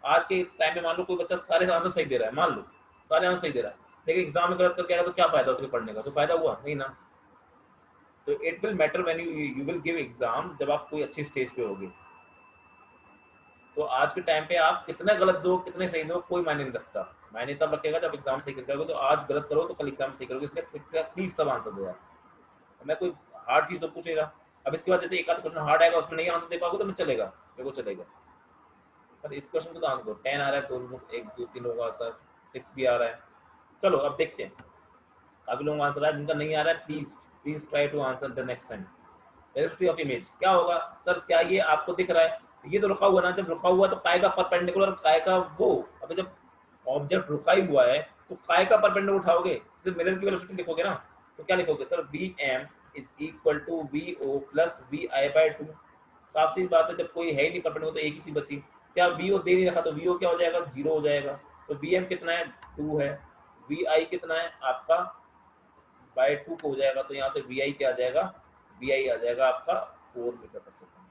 आज के टाइम में मान लो कोई बच्चा सारे आंसर सही दे रहा है, मान लो सारे आंसर सही दे रहा है, लेकिन एग्जाम में गलत करके आएगा तो क्या फायदा उसके पढ़ने का, तो फायदा हुआ नहीं ना। तो it will matter when you will give exam, जब आप कोई अच्छी स्टेज पे होगे। तो आज के टाइम पे आप कितना गलत दो कितने सही दो कोई मायने नहीं रखता, मायने तब रखेगा जब एग्जाम सही करोगे। तो आज गलत करो तो कल एग्जाम सही करोगे, इसलिए प्लीज सब आंसर दो यार। मैं कोई हार्ड चीज तो पूछ नहीं रहा। अब इसके बाद जैसे एक आध क्वेश्चन हार्ड आएगा उसमें नहीं आंसर दे पाओगे तो मैं चलेगा, मेरे को चलेगा, पर इस क्वेश्चन को तो आंसर दो। 10 आ रहा है, दो एक दो तीन होगा सर, 6 भी आ रहा है। चलो अब देखते हैं, काफी लोगों का आंसर आया, जिनका नहीं आ रहा है please please try to answer the next time. Velocity of image क्या होगा सर, क्या ये आपको दिख रहा है, ये तो रुका हुआ ना, जब रुका हुआ तो काय का परपेंडिकुलर, काय का वो, अबे जब ऑब्जेक्ट रुका ही हुआ है तो काय का परपेंडिकुलर उठाओगे, सिर्फ मिरर की वेलोसिटी लिखोगे ना, तो क्या लिखोगे sir, Vm is equal to Vo plus Vi/2। साफ सी बात है, जब कोई है ही नहीं परपेंडिकुलर तो एक ही चीज बची, क्या Vo दे नहीं रखा तो Vo क्या हो जाएगा, 0 हो जाएगा। तो Vm कितना है, 2 है, Vi कितना है आपका बाय 2 को हो जाएगा, तो यहाँ से Vi क्या आ जाएगा, Vi आ जाएगा आपका 4 मीटर पर सेकंड।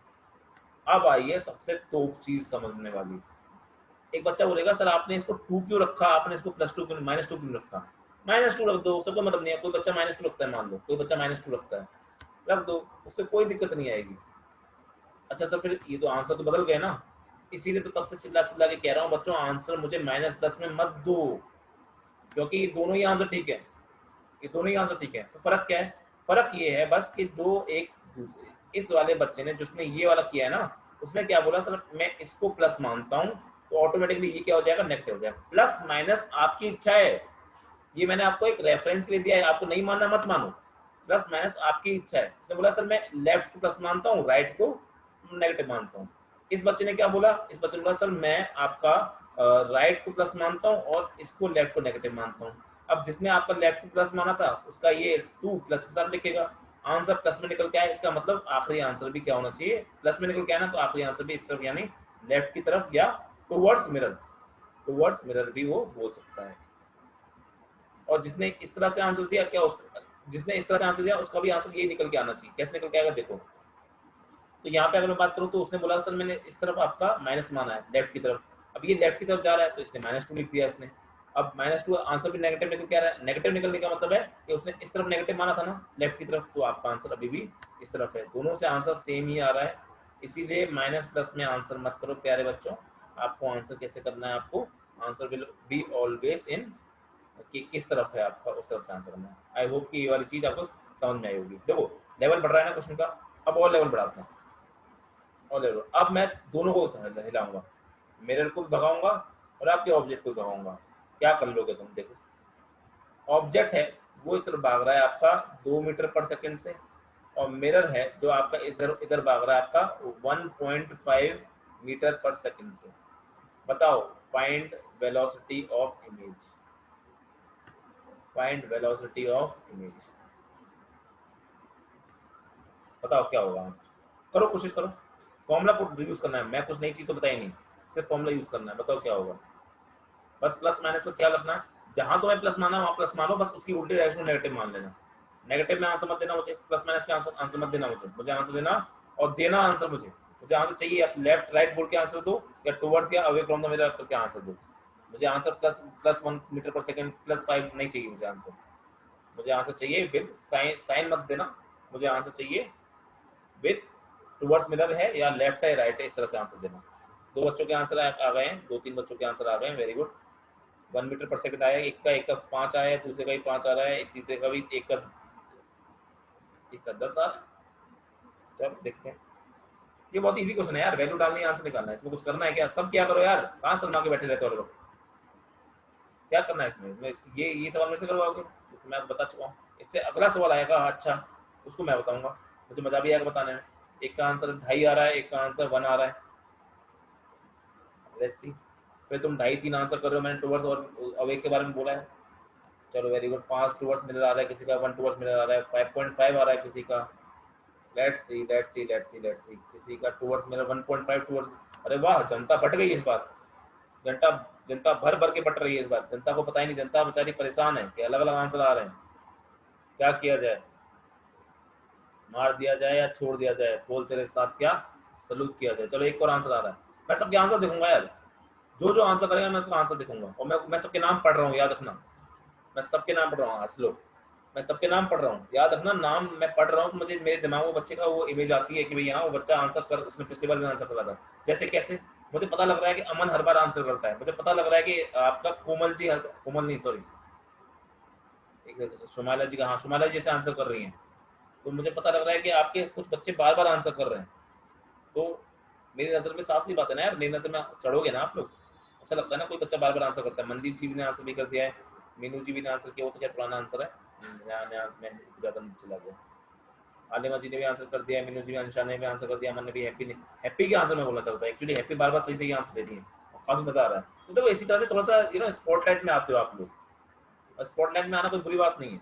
अब आइए सबसे तोप चीज समझने वाली। एक बच्चा बोलेगा सर आपने इसको 2 क्यों रखा, आपने इसको +2 क्यों, -2 क्यों रखा। -2 रख दो, उससे कोई मतलब नहीं है, कोई बच्चा -2 रखता है, मान लो कोई बच्चा -2 रखता है, रख दो, उससे कोई दिक्कत नहीं आएगी। अच्छा सर फिर ये तो आंसर तो बदल गए ना, इसीलिए तो तब से चिल्ला चिल्ला के कह रहा हूँ बच्चों, आंसर मुझे -+ में मत दो, क्योंकि ये दोनों ही आंसर ठीक है, ये दोनों ही आंसर ठीक है। तो फर्क क्या है, फर्क ये है बस कि जो एक इस वाले बच्चे ने जिसने ये वाला किया है ना, उसने क्या बोला सर मैं इसको प्लस मानता हूँ, तो ऑटोमेटिकली ये क्या हो जाएगा, नेगेटिव हो जाएगा। प्लस माइनस आपकी इच्छा है, ये मैंने आपको एक रेफरेंस के लिए दिया है, आपको नहीं मानना मत मानो, प्लस माइनस आपकी इच्छा है। उसने बोला सर मैं लेफ्ट को प्लस मानता हूँ, राइट को नेगेटिव मानता हूँ। इस बच्चे ने क्या बोला, इस बच्चे ने बोला सर मैं आपका राइट को प्लस मानता हूँ और इसको लेफ्ट को नेगेटिव मानता हूँ। अब जिसने आपका लेफ्ट को प्लस माना था उसका ये 2 प्लस के साथ लिखेगा, आंसर प्लस में निकल के आया, इसका मतलब आखिरी आंसर भी क्या होना चाहिए, प्लस में निकल के आया ना, तो आखिरी आंसर भी इस तरफ यानी लेफ्ट की तरफ या टुवर्ड्स मिरर भी वो बोल सकता है। और जिसने इस तरह से आंसर दिया, क्या उसका, जिसने इस तरह से आंसर दिया उसका भी आंसर ये निकल के आना चाहिए। कैसे निकल के आएगा देखो, तो यहाँ पे अगर मैं बात करूँ तो उसने बोला सर मैंने इस तरफ आपका माइनस माना है लेफ्ट की तरफ, अब ये लेफ्ट की तरफ जा रहा है तो इसने -2 लिख दिया इसने। अब -2 आंसर भी नेगेटिव निकल के आ रहा है, नेगेटिव निकलने का मतलब है कि उसने इस तरफ नेगेटिव माना था ना लेफ्ट की तरफ, तो आपका आंसर अभी भी इस तरफ है, दोनों से आंसर सेम ही आ रहा है। इसीलिए माइनस+ में आंसर मत करो प्यारे बच्चों। आपको आंसर कैसे करना है, आपको answer will be always in कि किस तरफ है आपका, उस तरफ से आंसर करना है। आई होप कि ये वाली चीज आपको समझ में आई होगी। देखो लेवल बढ़ रहा है ना क्वेश्चन का, अब और लेवल बढ़ाते हैं, और लेवल। अब मैं दोनों को हिलाऊंगा, मिरर को भगाऊंगा और आपके ऑब्जेक्ट को भगाऊंगा, क्या कर लोगे तुम देखो। ऑब्जेक्ट है वो इस तरफ भाग रहा है आपका 2 मीटर पर सेकंड से, और मिरर है जो आपका इधर इधर भाग रहा है आपका 1.5 मीटर पर सेकंड से। बताओ find velocity of image, find velocity of image, बताओ क्या होगा आंसर, करो कोशिश करो। फॉर्मूला पुट यूज करना है, मैं कुछ नई चीज तो बताई नहीं, सिर्फ फॉर्मूला यूज करना है, बताओ क्या होगा। बस प्लस माइनस का ख्याल रखना, जहां तुम्हें प्लस माना वहां प्लस मानो, बस उसकी उल्टी डायरेक्शन में नेगेटिव मान लेना। नेगेटिव में आंसर मत देना मुझे, प्लस माइनस के आंसर मत देना मुझे आंसर देना, और देना आंसर मुझे आंसर चाहिए, या लेफ्ट राइट बोल के आंसर दो, या टुवर्ड्स या अवे फ्रॉम द मिरर करके आंसर दो। मुझे आंसर +1 मीटर पर सेकंड +5 नहीं चाहिए मुझे आंसर चाहिए विद साइन मत देना, मुझे आंसर चाहिए विद टुवर्ड्स मिरर है या लेफ्ट है राइट है, इस तरह से आंसर देना। दो बच्चों के आंसर आ गए हैं, 2-3 बच्चों के आंसर आ गए हैं, very good. 1 metre per second आया, एक का 5 आया है, दूसरे का भी 5 आ रहा है, तीसरे का भी एक का 10 आ रहा है। चलो देखते हैं, ये बहुत इजी क्वेश्चन है यार, वैल्यू डालनी है, आंसर निकालना है, इसमें कुछ करना है क्या, सब क्या करो यार, कहाँ शर्मा के बैठे रहते हो लोग, क्या करना है इसमें, ये सवाल मेरे से करवाओगे, तो मैं बता चुका हूँ। इससे अगला सवाल आएगा, अच्छा उसको मैं बताऊंगा, मुझे मजा भी आएगा बताने में। एक का आंसर 2.5 आ रहा है, एक का आंसर 1 आ रहा है, लेट्स सी। फिर तुम 2.5-3 आंसर कर रहे हो, मैंने टुवर्ड्स और अवे के बारे में बोला है, चलो वेरी गुड। 5 टुवर्ड्स मिरर आ रहा है किसी का, 1 टुवर्ड्स मिरर आ रहा है, 5.5 आ रहा है किसी का, लेट्स सी किसी का टुवर्ड्स मिरर 1.5 टुवर्ड्स, अरे वाह जनता बट गई इस बार, जनता जनता भर भर के बट रही है इस बार, जनता को पता ही नहीं, जनता बेचारी परेशान है कि अलग अलग आंसर आ रहे हैं, क्या किया जाए, मार दिया जाए या छोड़ दिया जाए, बोल तेरे साथ क्या सलूक किया जाए। चलो एक और आंसर आ रहा है, मैं सबके आंसर देखूंगा यार, जो आंसर करेगा मैं उसका आंसर देखूंगा, और मैं सबके नाम पढ़ रहा हूँ, याद रखना मैं सबके नाम पढ़ रहा हूँ, हंस लो, मैं सबके नाम पढ़ रहा हूँ, याद रखना नाम मैं पढ़ रहा हूँ, तो मुझे मेरे दिमाग में बच्चे का वो इमेज आती है कि भाई हाँ वो बच्चा आंसर कर, उसने पिछली बार भी आंसर करा था। जैसे कैसे, मुझे पता लग रहा है कि अमन हर बार आंसर करता है, मुझे पता लग रहा है कि आपका कोमल जी कोमल नहीं सॉरी, शुमाला जी का, हाँ शुमाला जी से आंसर कर रही हैं, तो मुझे पता लग रहा है कि आपके कुछ बच्चे बार बार आंसर कर रहे हैं। तो मेरी नजर में साफ सी बात है ना यार, मेरी नजर में चढ़ोगे ना आप लोग। अच्छा लगता है ना कोई बच्चा बार बार आंसर करता है। मनदीप जी ने आंसर भी कर दिया है, मीनू जी भी ने आंसर किया, वो तो क्या पुराना आंसर है, नया नया आंसर में ज्यादा नीचे चला गया। आलिमा जी ने भी आंसर कर दिया, मीनू जी ने, अंशा ने भी आंसर कर दिया, अमन ने भी, हैप्पी ने, हैप्पी के आंसर में बोलना चलता है एक्चुअली, हैप्पी बार बार सही सही आंसर दे दिए, काफी मजा आ रहा है। तो देखो इसी तरह से थोड़ा सा स्पॉटलाइट में आते हो आप लोग, और स्पॉटलाइट में आना कोई बुरी बात नहीं है,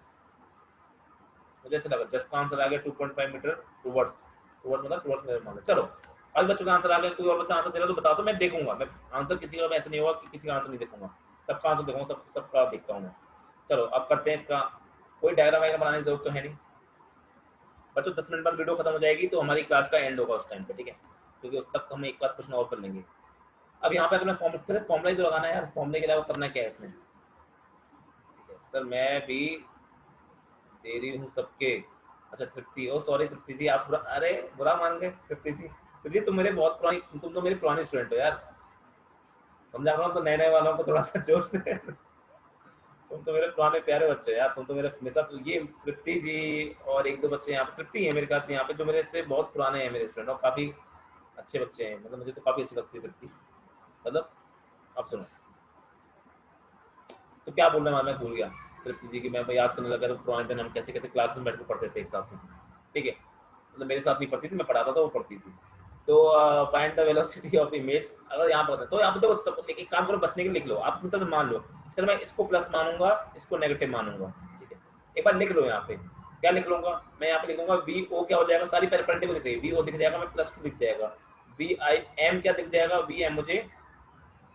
मुझे अच्छा लगा। जस्ट का आंसर आ गया 2.5 मीटर टुवर्ड्स, टुवर्ड्स मतलब टुवर्ड्स मेरे मान, चलो आज बच्चों का आंसर आ गया। कोई और बच्चा आंसर दे रहा तो बता दो, मैं देखूंगा, मैं आंसर किसी का ऐसा नहीं होगा कि किसी का आंसर नहीं देखूंगा, सबका आंसर देखूंगा, सबका देखता हूँ मैं। चलो अब करते हैं इसका, कोई डायग्राम वायग्राम बनाने की जरूरत तो है नहीं बच्चों, 10 मिनट बाद वीडियो खत्म हो जाएगी तो हमारी क्लास का एंड होगा उस टाइम पे, ठीक है, क्योंकि उस तक हम एक बार क्वेश्चन और कर लेंगे। अब यहाँ पे तुम्हें फॉर्मूला ही तो लगाना है यार, फॉर्मूले के अलावा करना क्या है इसमें, ठीक है सर मैं भी दे रही हूँ सबके। अच्छा तृप्ति, ओ सॉरी तृप्ति जी, आप अरे बुरा मान गए तृप्ति जी, तृप्ति तुम मेरे बहुत पुरानी, तुम तो मेरी पुरानी स्टूडेंट हो यार, समझा रहा हूँ, तो नए नए वालों को थोड़ा सा जोश दे। तुम तो मेरे पुराने प्यारे बच्चे यार, तुम तो मेरे हमेशा, तो ये तृप्ति जी और एक दो बच्चे यहाँ पे, तृप्ति है मेरे ख्याल से यहाँ पे, जो मेरे से बहुत पुराने हैं मेरे स्टूडेंट, और काफी अच्छे बच्चे हैं, मतलब मुझे तो काफी अच्छी लगती है तृप्ति, मतलब। अब सुनो, तो क्या बोल रहा मैं भूल गया। तृप्ति जी की मैं याद करने लगा तो पुराने दिन हम कैसे कैसे क्लास में बैठ कर पढ़ते थे एक साथ में, ठीक है, मतलब मेरे साथ नहीं पढ़ती थी, मैं पढ़ाता था वो पढ़ती थी। तो find the velocity of image, अगर यहाँ पर तो यहाँ पर देखो सब एक काम करो, बचने के लिए लिख लो आप, मतलब मान लो सर मैं इसको प्लस मानूंगा, इसको नेगेटिव मानूंगा, ठीक है, एक बार लिख लो यहाँ पे, क्या लिख लूंगा मैं, यहाँ पे लिख दूंगा वी ओ, क्या हो जाएगा, सारी पेरपेंडिकुलर दिख रही है, वी ओ दिख जाएगा, मैं +2 दिख जाएगा, वी आई एम क्या दिख जाएगा, वी एम मुझे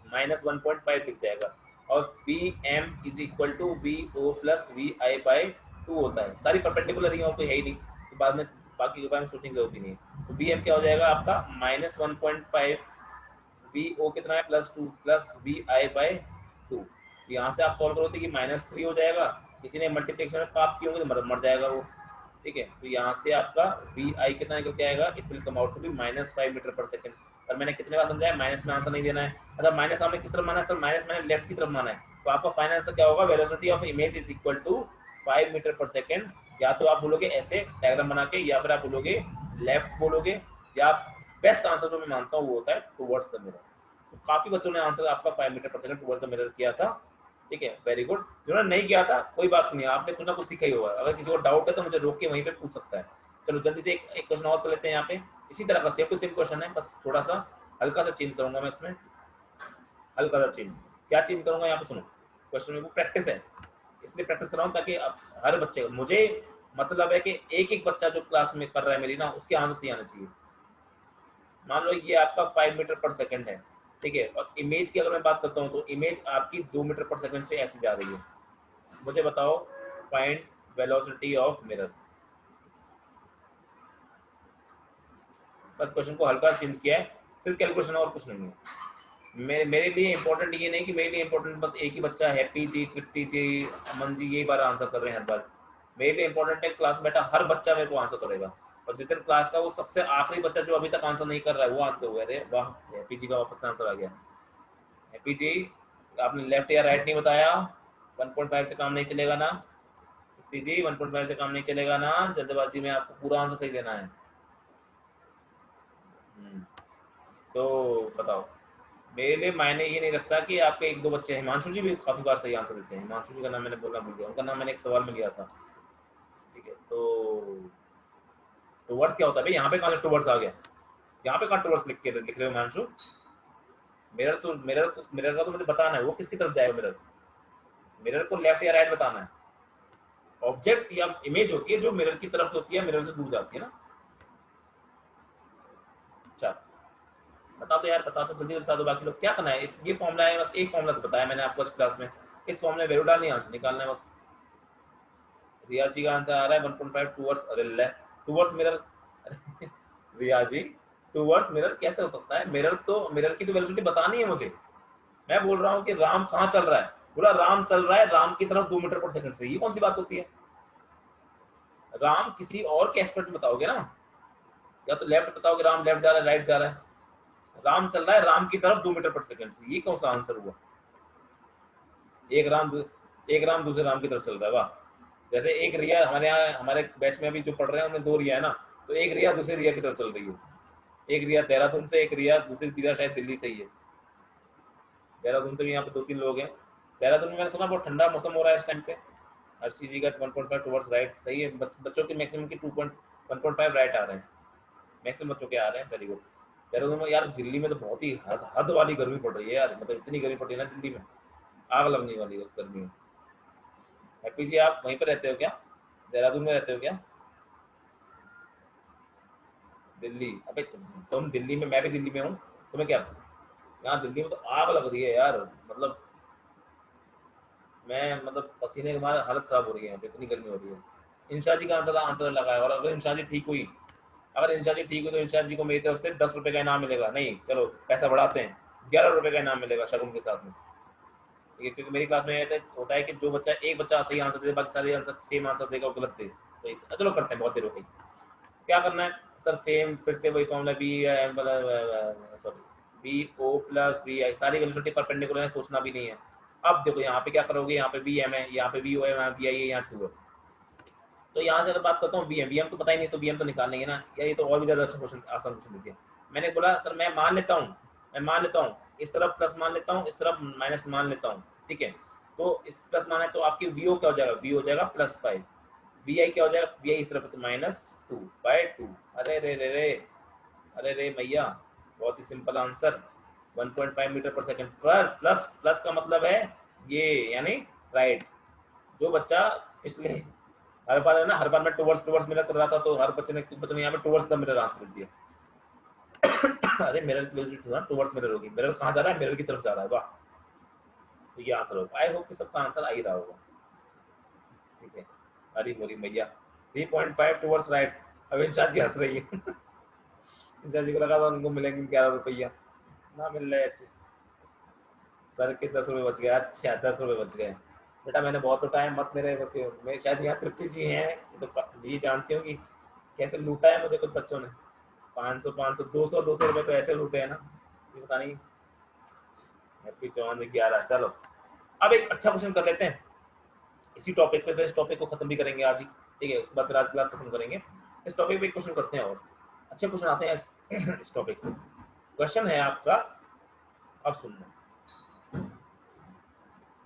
-1.5 दिख जाएगा, और B M is equal to V O plus V I by 2 होता है, सारी परपेंडिकुलर ही है और कोई है ही नहीं, तो बाद में बाकी के बारे में सोचने की जरूरत ही नहीं है। तो बी एम क्या हो जाएगा आपका -1.5, वी ओ कितना है +2 प्लस वी आई बाई 2, यहाँ से आप सॉल्व करोगे कि -3 हो जाएगा, किसी ने मल्टीप्लिकेशन में पाप किए होंगे तो मर जाएगा वो, ठीक है, तो यहाँ से आपका वी आई कितना निकल के आएगा, it will come out to be -5 metre per second. और मैंने कितने बार समझाया, माइनस में आंसर नहीं देना है। अच्छा माइनस आपने किस तरफ माना है सर, माइनस मैंने लेफ्ट की तरफ माना है, तो आपका फाइनल आंसर क्या होगा, velocity of image is equal to 5 metre per second. या तो आप बोलोगे ऐसे डायग्राम बना के, या फिर आप बोलोगे लेफ्ट बोलोगे, या बेस्ट आंसर जो मैं मानता हूँ वो होता है टुवर्ड्स द मिरर। तो काफी बच्चों ने आंसर आपका 5 metre per second towards the mirror किया था, ठीक है, वेरी गुड। जिन्होंने नहीं किया था कोई बात नहीं, आपने कुछ ना कुछ सीखा ही होगा, अगर किसी को डाउट है तो मुझे रोक के वहीं पे पूछ सकता है। चलो जल्दी से एक क्वेश्चन और कर लेते हैं यहाँ पे, इसी तरह का सेम टू सेम क्वेश्चन है, बस थोड़ा सा हल्का सा चेंज करूंगा मैं इसमें, हल्का सा चेंज, क्या चेंज करूंगा यहाँ पे सुनो, क्वेश्चन में वो प्रैक्टिस है, इसलिए प्रैक्टिस कर रहा हूँ ताकि अब हर बच्चे, मुझे मतलब है कि एक एक बच्चा जो क्लास में कर रहा है मेरी ना, उसके आंसर सही आना चाहिए। मान लो ये आपका 5 मीटर पर सेकंड है, ठीक है, और इमेज की अगर मैं बात करता हूँ तो इमेज आपकी 2 मीटर पर सेकंड से ऐसे जा रही है, मुझे बताओ फाइंड वेलोसिटी ऑफ मिरर। बस क्वेश्चन को हल्का चेंज किया है, सिर्फ कैलकुलेशन और कुछ नहीं है। मेरे लिए इंपॉर्टेंट ये नहीं कि मेरे लिए इंपॉर्टेंट बस एक ही बच्चा हैप्पी जी, तृप्ति जी, अमन जी यही बार आंसर कर रहे हैं हर बार। मेरे लिए इंपॉर्टेंट है क्लास में बैठा हर बच्चा मेरे को आंसर करेगा, और जिस दिन क्लास का वो सबसे आखिरी बच्चा जो अभी तक आंसर नहीं कर रहा है वो आंसर हुआ, अरे वाह हैप्पी जी का वापस से आंसर आ गया। हैप्पी जी आपने लेफ्ट या राइट नहीं बताया, 1.5 से काम नहीं चलेगा ना, हैप्पी जी 1.5 से काम नहीं चलेगा ना, जल्दबाजी में आपको पूरा आंसर सही देना है। तो बताओ, मेरे लिए मायने ये नहीं रखता कि आपके एक दो बच्चे, हिमांशु जी भी काफी बार सही आंसर देते हैं, हिमांशु जी का नाम मैंने बोलना भूल गया, उनका नाम मैंने एक सवाल में लिया था, ठीक है। तो टूवर्ड्स क्या होता है भाई, यहाँ पे कहाँ से टूवर्ड्स आ गया, यहाँ पे कहाँ टूवर्ड्स लिख रहे हो हिमांशु, मिरर का तो मुझे बताना है वो किसकी तरफ जाएगा, मिरर मिरर को लेफ्ट या राइट बताना है। ऑब्जेक्ट या इमेज होती है जो मिरर की तरफ होती है, मिरर से दूर जाती है ना। अच्छा बता दो यार, बता दो जल्दी बता दो, बाकी लोग क्या करना है, इस ये फॉर्मूला है, बस एक फॉर्मूला तो बताया मैंने आपको आज क्लास में, इस फॉर्मूले में वैल्यू डालनी है, आंसर निकालना है बस। रिया जी का आंसर आ रहा है 1.5 टूवर्ड्स, अरे टूवर्ड्स मिरर, रिया जी टूवर्ड्स मिरर कैसे हो सकता है, मिरर तो, मिरर की तो वेलोसिटी बतानी है मुझे, मैं बोल रहा हूँ कि राम कहाँ चल रहा है, बोला राम चल रहा है राम की तरफ 2 मीटर पर सेकंड से, ये कौन सी बात होती है, राम किसी और के एस्पेक्ट में बताओगे ना, या तो लेफ्ट बताओगे राम लेफ्ट जा रहा है राइट जा रहा है, राम चल रहा है राम की तरफ 2 मीटर पर सेकंड से, ये कौन सा आंसर हुआ? एक राम दूसरे राम की तरफ चल रहा है, वाह। जैसे एक रिया हमारे यहाँ, हमारे बैच में अभी जो पढ़ रहे हैं उनमें 2 रिया है ना, तो एक रिया दूसरी रिया की तरफ चल रही है। एक रिया देहरादून से, एक रिया दूसरी रिया शायद दिल्ली से ही है। देहरादून से भी यहाँ पे 2-3 लोग हैं। देहरादून में मैंने सुना बहुत ठंडा मौसम हो रहा है इस टाइम पे। हर्षी जी का 1.5 टुवर्ड्स राइट सही है। बच्चों की मैक्सिमम की 1.5 राइट आ रहे हैं, मैक्सिमम बच्चों के आ रहे हैं, वेरी गुड। देहरादून में यार, दिल्ली में तो बहुत ही हद वाली गर्मी पड़ रही है यार, मतलब इतनी गर्मी पड़ रही है ना दिल्ली में, आग लगने वाली गर्मी है। हैप्पी जी आप वहीं पर रहते हो क्या, देहरादून में रहते हो क्या? दिल्ली, अबे तुम दिल्ली में, मैं भी दिल्ली में हूँ, तुम्हें क्या? यहाँ दिल्ली में तो आग लग रही है यार, मतलब मैं मतलब पसीने के मारे हालत खराब हो रही है यहाँ पे, इतनी गर्मी हो रही है। इंशा जी का आंसर आंसर लगा है, और अगर इंशा जी ठीक हुई, अगर इंशा जी ठीक हुई तो इंशा जी को मेरी तरफ से 10 रुपए का इनाम मिलेगा। नहीं चलो पैसा बढ़ाते हैं, 11 रुपए का इनाम मिलेगा शगुन के साथ में, ठीक है? क्योंकि मेरी क्लास में होता है कि जो बच्चा, एक बच्चा सही आंसर दे, बाकी सारे आंसर सेम आंसर देगा, वो गलत दे, तो चलो करते हैं, बहुत देर हो गई। क्या करना है सर? फेम फिर से वही formula, B sorry, B O plus B I, सारी वेलोसिटी परपेंडिकुलर है, सोचना भी नहीं है। अब देखो यहाँ पे क्या करोगे, यहाँ पे बी एम है, यहाँ पे बी ओ है, यहाँ बी आई है, यहाँ 2 है। तो यहाँ से अगर बात करता हूँ बी एम तो पता ही नहीं, तो बी एम तो निकालना ही है ना, या ये तो और भी ज्यादा अच्छा क्वेश्चन, आसान क्वेश्चन दे दिया। मैंने बोला सर मैं मान लेता हूँ, इस तरफ प्लस मान लेता हूँ, इस तरफ माइनस मान लेता हूँ, ठीक है? तो इस प्लस माना है तो आपकी वी ओ क्या हो जाएगा, वी हो जाएगा +5, वी आई क्या हो जाएगा, वी आई इस तरफ तो -2/2। अरे रे रे रे, अरे रे भैया, बहुत ही simple answer, 1.5 metre per second पर प्लस, प्लस का मतलब है ये, यानी राइट। जो बच्चा पिछले हर बार है ना, हर बार मैं टुवर्ड्स टुवर्ड्स मिरर कर रहा था, तो हर बच्चे ने, कुछ बच्चों ने यहाँ पे टुवर्ड्स द मिरर आंसर दिया। अरे मिरर टुवर्ड्स मिरर होगी, मिरर कहाँ जा रहा है, मिरर की तरफ जा रहा है, वाह। तो ये आंसर होगा। आई होप कि सबका आंसर आ ही रहा होगा, ठीक है? अरे बोरी भैया 3.5 टुवर्ड्स राइट। अब इंचार्ज जी हंस रही है। इंचार्ज जी को लगा था उनको मिलेंगे 11 रुपया, ना मिल रहे अच्छे। सर के 10 रुपये बच गए, अच्छा 10 रुपये बच गए। बेटा मैंने बहुत उठाए, मत मेरे बस के, मैं शायद यहाँ तृप्ति जी हैं तो ये जानती हूँ कि कैसे लूटा है मुझे कुछ बच्चों ने। 500 500 200 रुपये तो ऐसे लूटे हैं ना, ये पता नहीं। हैप्पी चौहान 11, चलो अब एक अच्छा क्वेश्चन कर लेते हैं इसी टॉपिक पे, फिर इस टॉपिक को खत्म भी करेंगे आज ही, ठीक है? उसके बाद फिर आज क्लास खत्म करेंगे। इस टॉपिक पे एक क्वेश्चन करते हैं, और अच्छे क्वेश्चन आते हैं इस टॉपिक से। क्वेश्चन है आपका, अब सुनना,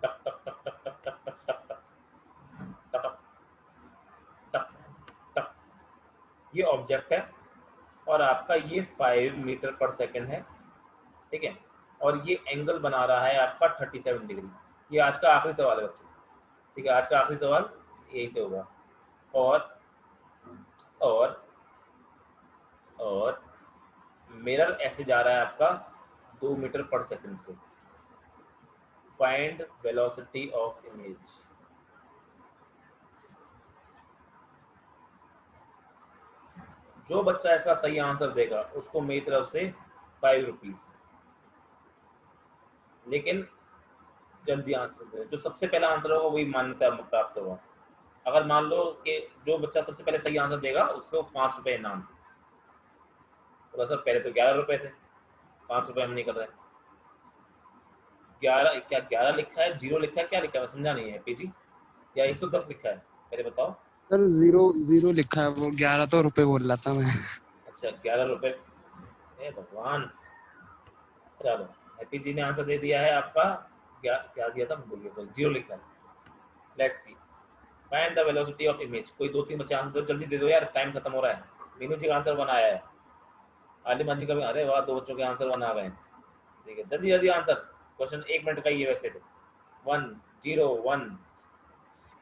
टक टक टक टक टक टक टक टक टक टक टक टक। ये ऑब्जेक्ट है और आपका ये 5 मीटर पर सेकंड है, ठीक है? और ये एंगल बना रहा है आपका 37 डिग्री। ये आज का आखिरी सवाल है बच्चों, ठीक है? आज का आखिरी सवाल यही से होगा। और और और मिरर ऐसे जा रहा है आपका 2 मीटर पर सेकंड से। Find velocity of image. जो बच्चा इसका सही आंसर देगा उसको मेरी तरफ से 5 रुपीज। लेकिन जल्दी आंसर दे, जो सबसे पहला आंसर होगा वही मान्यता प्राप्त होगा। अगर मान लो कि जो बच्चा सबसे पहले सही आंसर देगा उसको 5 रुपए इनाम। तो सर पहले तो 11 रुपए थे, 5 रुपए हम नहीं कर रहे। 11 क्या 11 लिखा है, 0 लिखा है, क्या लिखा है, मैं समझा नहीं है पीजी, या 110 लिखा है, पहले बताओ। सर 0 लिखा है, वो 11 तो रुपए बोल रहा था मैं। अच्छा 11 रुपए, हे भगवान। चलो हैप्पी जी ने आंसर दे दिया है आपका, क्या क्या दिया था, बोलिए, सर 0 लिखा है। Let's see, find the velocity of image. कोई 2-3 बच्चे आंसर दो, जल्दी दे दो यार, टाइम खत्म हो रहा है। मीनू जी का आंसर वन आया है, आलिमा जी का भी, अरे वाह 2 बच्चों के आंसर वन आ गए, ठीक है? जल्दी जल्दी आंसर, क्वेश्चन 1 मिनट का ही है वैसे तो। 101,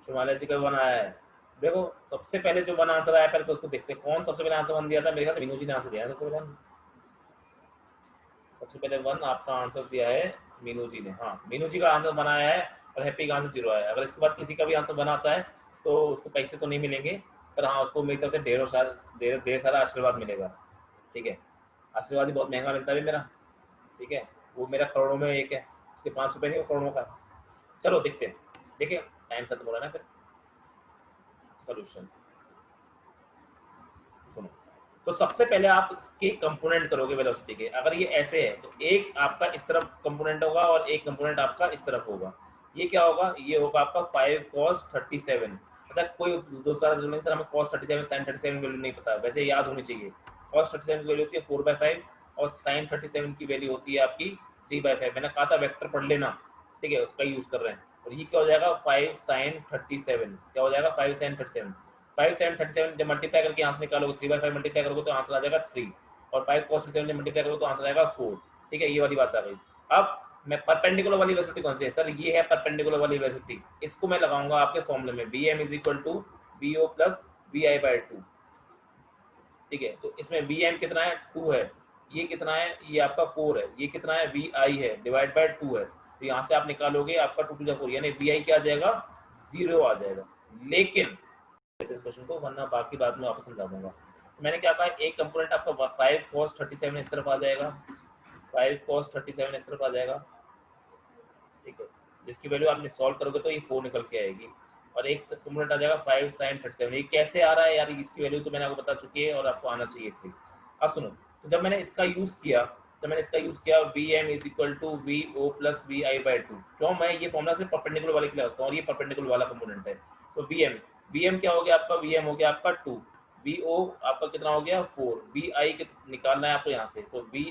शिवालय जी का वन आया है। देखो सबसे पहले जो वन आंसर आया, पहले तो उसको देखते हैं कौन सबसे पहले आंसर वन दिया था। मेरे ख्याल से मीनू जी ने आंसर दिया है सबसे पहले। सबसे पहले वन आपका आंसर दिया है मीनू जी ने, हाँ मीनू जी का आंसर बनाया है, और हैप्पी का आंसर 0 आया है। अगर इसके बाद किसी का भी आंसर बनाता है तो उसको पैसे तो नहीं मिलेंगे, पर हाँ उसको मेरी तरफ से ढेर सारा आशीर्वाद मिलेगा, ठीक है? आशीर्वाद ही बहुत महंगा मिलता है मेरा, ठीक है? वो मेरा करोड़ों में एक है, उसके 5 रुपए नहीं, वो करोड़ों का। चलो देखते हैं, देखिए टाइम खत्म हो रहा है ना, फिर सोल्यूशन सुनो। तो सबसे पहले आप इसके कंपोनेंट करोगे वेलोसिटी के। अगर ये ऐसे है तो एक आपका इस तरफ कंपोनेंट होगा और एक कंपोनेंट आपका इस तरफ होगा। ये क्या होगा, ये होगा आपका 5 cos 37। अच्छा कोई दूसरा सर हमें cos 37 sin 37 वैल्यू नहीं पता, वैसे याद होनी चाहिए। cos 37 की वैल्यू होती है 4/5 और sin 37 की वैल्यू होती है आपकी 3/5। मैंने कहा था वेक्टर पढ़ लेना, ठीक है, उसका यूज कर रहे हैं। और ये क्या हो जाएगा 5 sin 37, क्या हो जाएगा 5 sin 37। 5 sin 37 जब मल्टीप्लाई करके यहाँ से निकालोगे 3/5 मल्टीप्लाई करोगे तो आंसर आ जाएगा 3, और 5 cos 37 जब मल्टीप्लाई करोगे तो आंसर आएगा 4। ठीक है, ये वाली बात आ गई। अब मैं परपेंडिकुलर वाली वेलोसिटी कौन सी है सर, ये है परपेंडिकुलर वाली वेलोसिटी। इसको मैं लगाऊंगा आपके फॉर्मूले में bm is equal to bo plus vi/2। ठीक है, तो इसमें bm कितना है 2 है, ये कितना है, ये आपका 4 है, ये कितना है vi है डिवाइड बाय 2 है। तो यहाँ से आप निकालोगे आपका 2 to the 4 यानी vi क्या आ जाएगा 0 आ जाएगा। लेकिन इस क्वेश्चन को, वरना बाकी बाद में वापस समझा दूंगा। तो मैंने क्या कहा, एक कंपोनेंट आपका 5 cos 37 इस तरफ आ जाएगा, 5 cos 37 इस तरफ आ जाएगा, ठीक है, जिसकी वैल्यू आपने सॉल्व करोगे तो ये 4 निकल के आएगी। और एक कंपोनेंट आ जाएगा 5 sin 37। ये कैसे आ रहा है यार, इसकी वैल्यू तो मैंने आपको बता चुकी है और आपको आना चाहिए थी। अब सुनो, तो जब मैंने इसका यूज किया bm is equal to vo plus vi/2। क्यों, मैं ये फॉर्मूला सिर्फ परपेंडिकुलर वाले के लिए उसका, और ये परपेंडिकुलर वाला कंपोनेंट है। तो bm क्या हो गया आपका, bm हो गया आपका 2, vo आपका कितना हो गया 4, vi निकालना है आपको यहाँ से, तो vi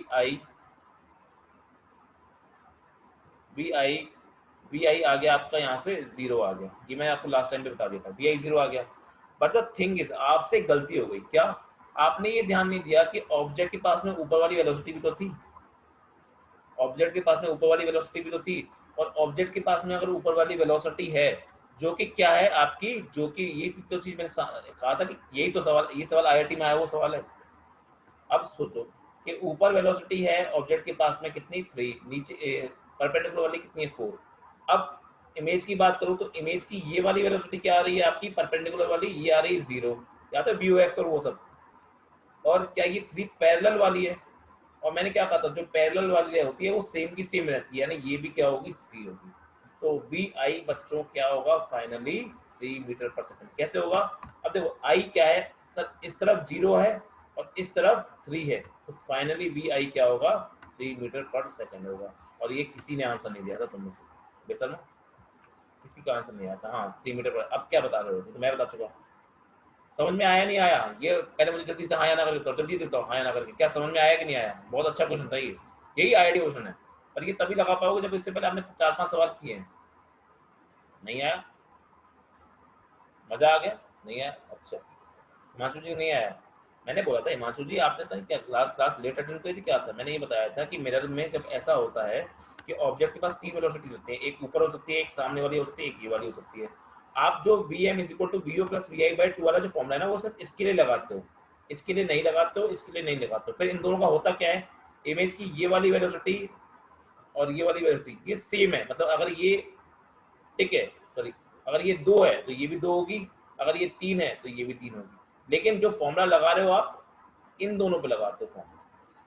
आ गया आपका यहाँ से 0 आ गया। ये मैं आपको लास्ट टाइम पे बता दिया था, vi 0 आ गया। बट द थिंग इज, आपसे गलती हो गई। क्या, आपने ये ध्यान नहीं दिया कि ऑब्जेक्ट के पास में ऊपर वाली वेलोसिटी भी तो थी, ऑब्जेक्ट के पास में ऊपर वाली वेलोसिटी भी तो थी। और ऑब्जेक्ट के पास में अगर ऊपर वाली वेलोसिटी है जो कि क्या है आपकी, जो कि ये तो चीज मैंने कहा था कि यही तो सवाल, ये सवाल आईआईटी में आया वो सवाल है। अब सोचो कि ऊपर वेलोसिटी है ऑब्जेक्ट के पास में कितनी 3, नीचे परपेंडिकुलर वाली कितनी है 4। अब इमेज की बात करूं तो इमेज की ये वाली वेलोसिटी क्या आ रही है आपकी, परपेंडिकुलर वाली ये आ रही है 0, या तो व्यू एक्स और वो सब। और क्या ये 3 पैरेलल वाली है, और मैंने क्या कहा था जो पैरेलल वाली होती है वो सेम की सेम रहती है, यानी ये भी क्या होगी 3 होगी। तो वी आई बच्चों क्या होगा फाइनली 3 मीटर पर सेकंड। कैसे होगा, अब देखो आई क्या है सर, इस तरफ 0 है और इस तरफ 3 है, तो फाइनली वी आई क्या होगा 3 मीटर पर सेकंड होगा। और ये किसी ने आंसर नहीं दिया था तुम में से, बेसर में किसी का आंसर नहीं आया था। हाँ 3 मीटर पर। अब क्या बता रहे हो, तो मैं बता चुका। समझ में आया नहीं आया, ये पहले मुझे जल्दी से हाँ या ना करके, जल्दी देता हूँ हाँ या ना करके, क्या समझ में आया कि नहीं आया। बहुत अच्छा क्वेश्चन था ये, यही आईआईटी क्वेश्चन है, पर ये तभी लगा पाओगे जब इससे पहले आपने 4-5 सवाल किए हैं। नहीं आया, मजा आ गया, नहीं आया, अच्छा हिमांशु जी नहीं आया। मैंने बोला था हिमांशु जी आपने तो क्या क्लास लेट अटेंड करी थी, क्या था, मैंने ये बताया था कि मिरर में जब ऐसा होता है कि ऑब्जेक्ट के पास 3 वेलोसिटी होती है, एक ऊपर हो सकती है, एक सामने वाली हो सकती है, एक ये वाली हो सकती है। आप जो vm is equal to vo plus vi/2 वाला जो फॉर्मूला है ना, वो सिर्फ इसके लिए लगाते हो, इसके लिए नहीं लगाते हो, इसके लिए नहीं लगाते हो। फिर इन दोनों का होता क्या है, इमेज की ये वाली वेलोसिटी और ये वाली वेलोसिटी ये सेम है, मतलब अगर ये ठीक है, सॉरी, अगर ये 2 है तो ये भी 2 होगी, अगर ये 3 है तो ये भी 3 होगी। लेकिन जो फॉर्मूला लगा रहे हो आप इन दोनों पे लगाते हो फॉर्मूला।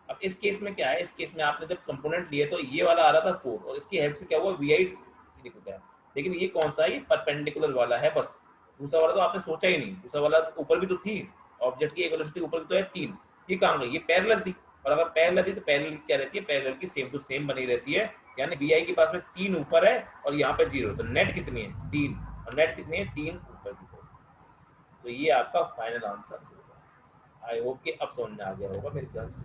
अब इस केस में क्या है, इस केस में आपने जब कंपोनेंट लिए तो ये वाला आ रहा था 4, और इसकी हेल्प से क्या हुआ vi देखो क्या है। लेकिन ये कौन सा है, ये परपेंडिकुलर वाला है बस। दूसरा वाला तो आपने सोचा ही नहीं, दूसरा वाला ऊपर भी तो थी, ऑब्जेक्ट की एक वेलोसिटी ऊपर भी तो है 3, ये कहाँ गई, ये पैरेलल थी। और अगर पैरेलल थी तो पैरेलल क्या रहती है, पैरेलल की सेम टू सेम बनी रहती है। यानी vi के पास में 3 ऊपर है और यहाँ पे 0, तो नेट कितनी है 3, और नेट कितनी है 3 ऊपर की तरफ। तो ये आपका फाइनल आंसर होगा। आई होप कि अब समझ में आ गया होगा मेरे ख्याल से।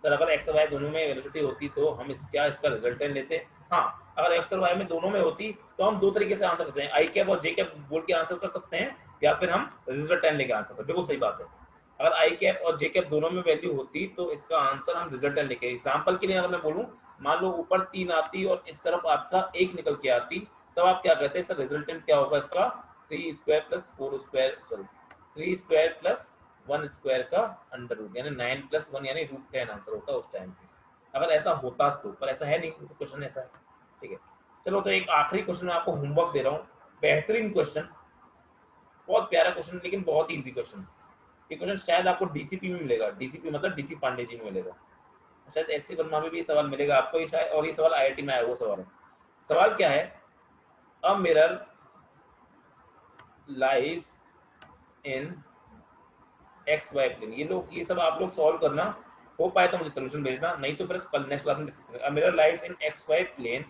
सर अगर एक्स और वाई दोनों में वेलोसिटी होती तो हम क्या इसका रिजल्टेंट लेते। हाँ, अगर एक्स और वाई में दोनों में होती तो हम दो तरीके से आंसर करते हैं, आई कैप और जे कैप बोल के आंसर कर सकते हैं, या फिर हम रिजल्टेंट लेके आंसर करते हैं। बिल्कुल सही बात है, अगर आई कैप और जे कैप दोनों में वैल्यू होती तो इसका आंसर हम रिजल्टेंट लेके। एग्जाम्पल के लिए अगर मैं बोलूँ, मान लो ऊपर 3 आती और इस तरफ आपका 1 निकल के आती, तब आप क्या कहते हैं सर रिजल्टेंट क्या होगा इसका 3 square plus 4 square, sorry 3 square plus 1 square का अंडर रूट, यानी 9 प्लस 1 यानी √10 आंसर होता है उस टाइम पे, अगर ऐसा होता तो। पर ऐसा है नहीं, तो क्वेश्चन ऐसा है। ठीक है, चलो तो एक आखिरी क्वेश्चन मैं आपको होमवर्क दे रहा हूँ, बेहतरीन क्वेश्चन, बहुत प्यारा क्वेश्चन, लेकिन बहुत ईजी क्वेश्चन। ये क्वेश्चन शायद आपको डीसीपी में मिलेगा, डीसीपी मतलब डीसी पांडे जी में मिलेगा, शायद एससी वर्मा में भी ये सवाल मिलेगा आपको, ये शायद, और ये सवाल आईआईटी में आया वो सवाल है। सवाल क्या है, a mirror lies in X Y plane, ये सब आप लोग सॉल्व करना, हो पाए तो मुझे सोल्यूशन भेजना, नहीं तो फिर कल नेक्स्ट क्लास में डिस्कस करेंगे। A mirror lies in X Y plane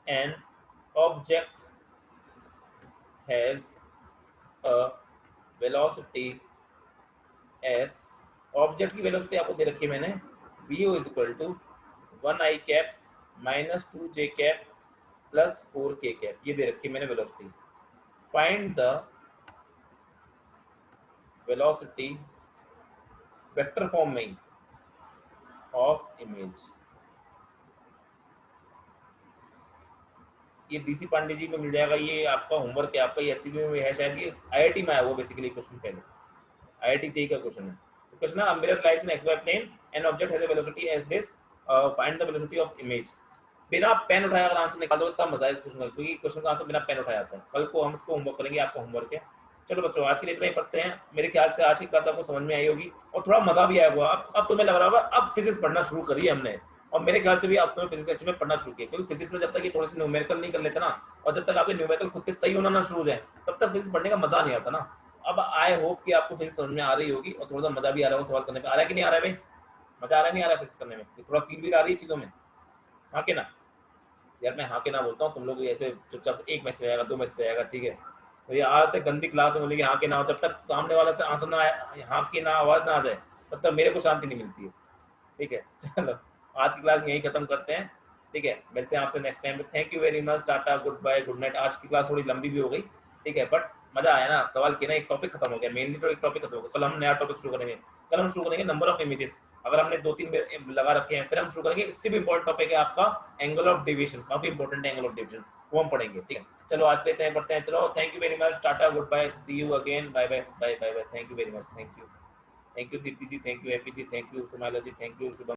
and object has a velocity as, object की वेलोसिटी आपको दे रखी है मैंने, V is equal to 1 I cap minus 2 J cap plus 4 K cap, ये दे रखी है मैंने velocity. Find the velocity vector form में ऑफ इमेज। ये डीसी पांडे जी में मिल जाएगा, ये आपका होमवर्क है, आपका ये एससीबी में है शायद, ये आईआईटी में आया हुआ बेसिकली क्वेश्चन, पहले आईआईटी जेईई का क्वेश्चन है। तो क्वेश्चन है a mirror lies in X Y plane and object has a velocity as this, find the velocity of image. बिना पेन उठाए अगर आंसर निकाल दो तब मजा है क्वेश्चन का, क्योंकि क्वेश्चन का आंसर बिना पेन उठाए आता है। कल को हम इसको होमवर्क करेंगे, आपका होमवर्क है। चलो बच्चों, आज के लिए इतना ही पढ़ते हैं। मेरे ख्याल से आज की क्लास आपको समझ में आई होगी और थोड़ा मजा भी आया होगा। अब तुम्हें लग रहा होगा अब फिजिक्स पढ़ना शुरू करी है हमने, और मेरे ख्याल से भी अब तुम्हें फिजिक्स एक्चुअली में पढ़ना शुरू किया, क्योंकि फिजिक्स में जब तक ये थोड़े से न्यूमेरिकल नहीं कर लेते ना, और जब तक आपके न्यूमेरिकल खुद के सही होना ना शुरू हो जाए, तब तक फिजिक्स पढ़ने का मजा नहीं आता ना। अब आई होप कि आपको फिजिक्स समझ में आ रही होगी और थोड़ा सा मजा भी आ रहा होगा सवाल करने में। आ रहा है कि नहीं आ रहा है भाई? मजा आ रहा है नहीं आ रहा है फिजिक्स करने में? थोड़ा फील भी आ रही है चीजों में? हाँ कि ना? यार मैं हाँ के ना बोलता हूँ, तुम लोग ऐसे चुपचाप एक मैसेज आएगा, 2 मैसेज आएगा, ठीक है? तो ये आदत गंदी क्लास में बोलेगी हाँ के ना, जब तक सामने वाले से आंसर ना आए, हाँ की ना आवाज ना आ जाए, तब तक मेरे को शांति नहीं मिलती है, ठीक है? चलो आज की क्लास यही खत्म करते हैं, ठीक है? मिलते हैं आपसे नेक्स्ट टाइम में। Thank you very much, ta-ta, goodbye, good night. आज की क्लास थोड़ी लंबी भी हो गई, ठीक है, बट मजा आया ना, सवाल किया ना, एक टॉपिक खत्म हो गया, मेनली तो एक टॉपिक खत्म हो गया। कल हम नया टॉपिक शुरू करेंगे, कल हम शुरू करेंगे नंबर ऑफ इमेजेस। अगर हमने 2-3 लगा रखे हैं, फिर हम शुरू करेंगे, इससे भी इंपॉर्टेंट टॉपिक है आपका एंगल ऑफ डेविएशन, काफी इंपॉर्टेंट है एंगल ऑफ डेविएशन, वो हम पढ़ेंगे, ठीक है? चलो आज के लिए पढ़ते हैं, चलो thank you very much, ta-ta, goodbye, see you again, bye bye bye bye bye, thank you very much, thank you Deepti ji, thank you Happy ji, thank you Sumaila ji, thank you Shubham.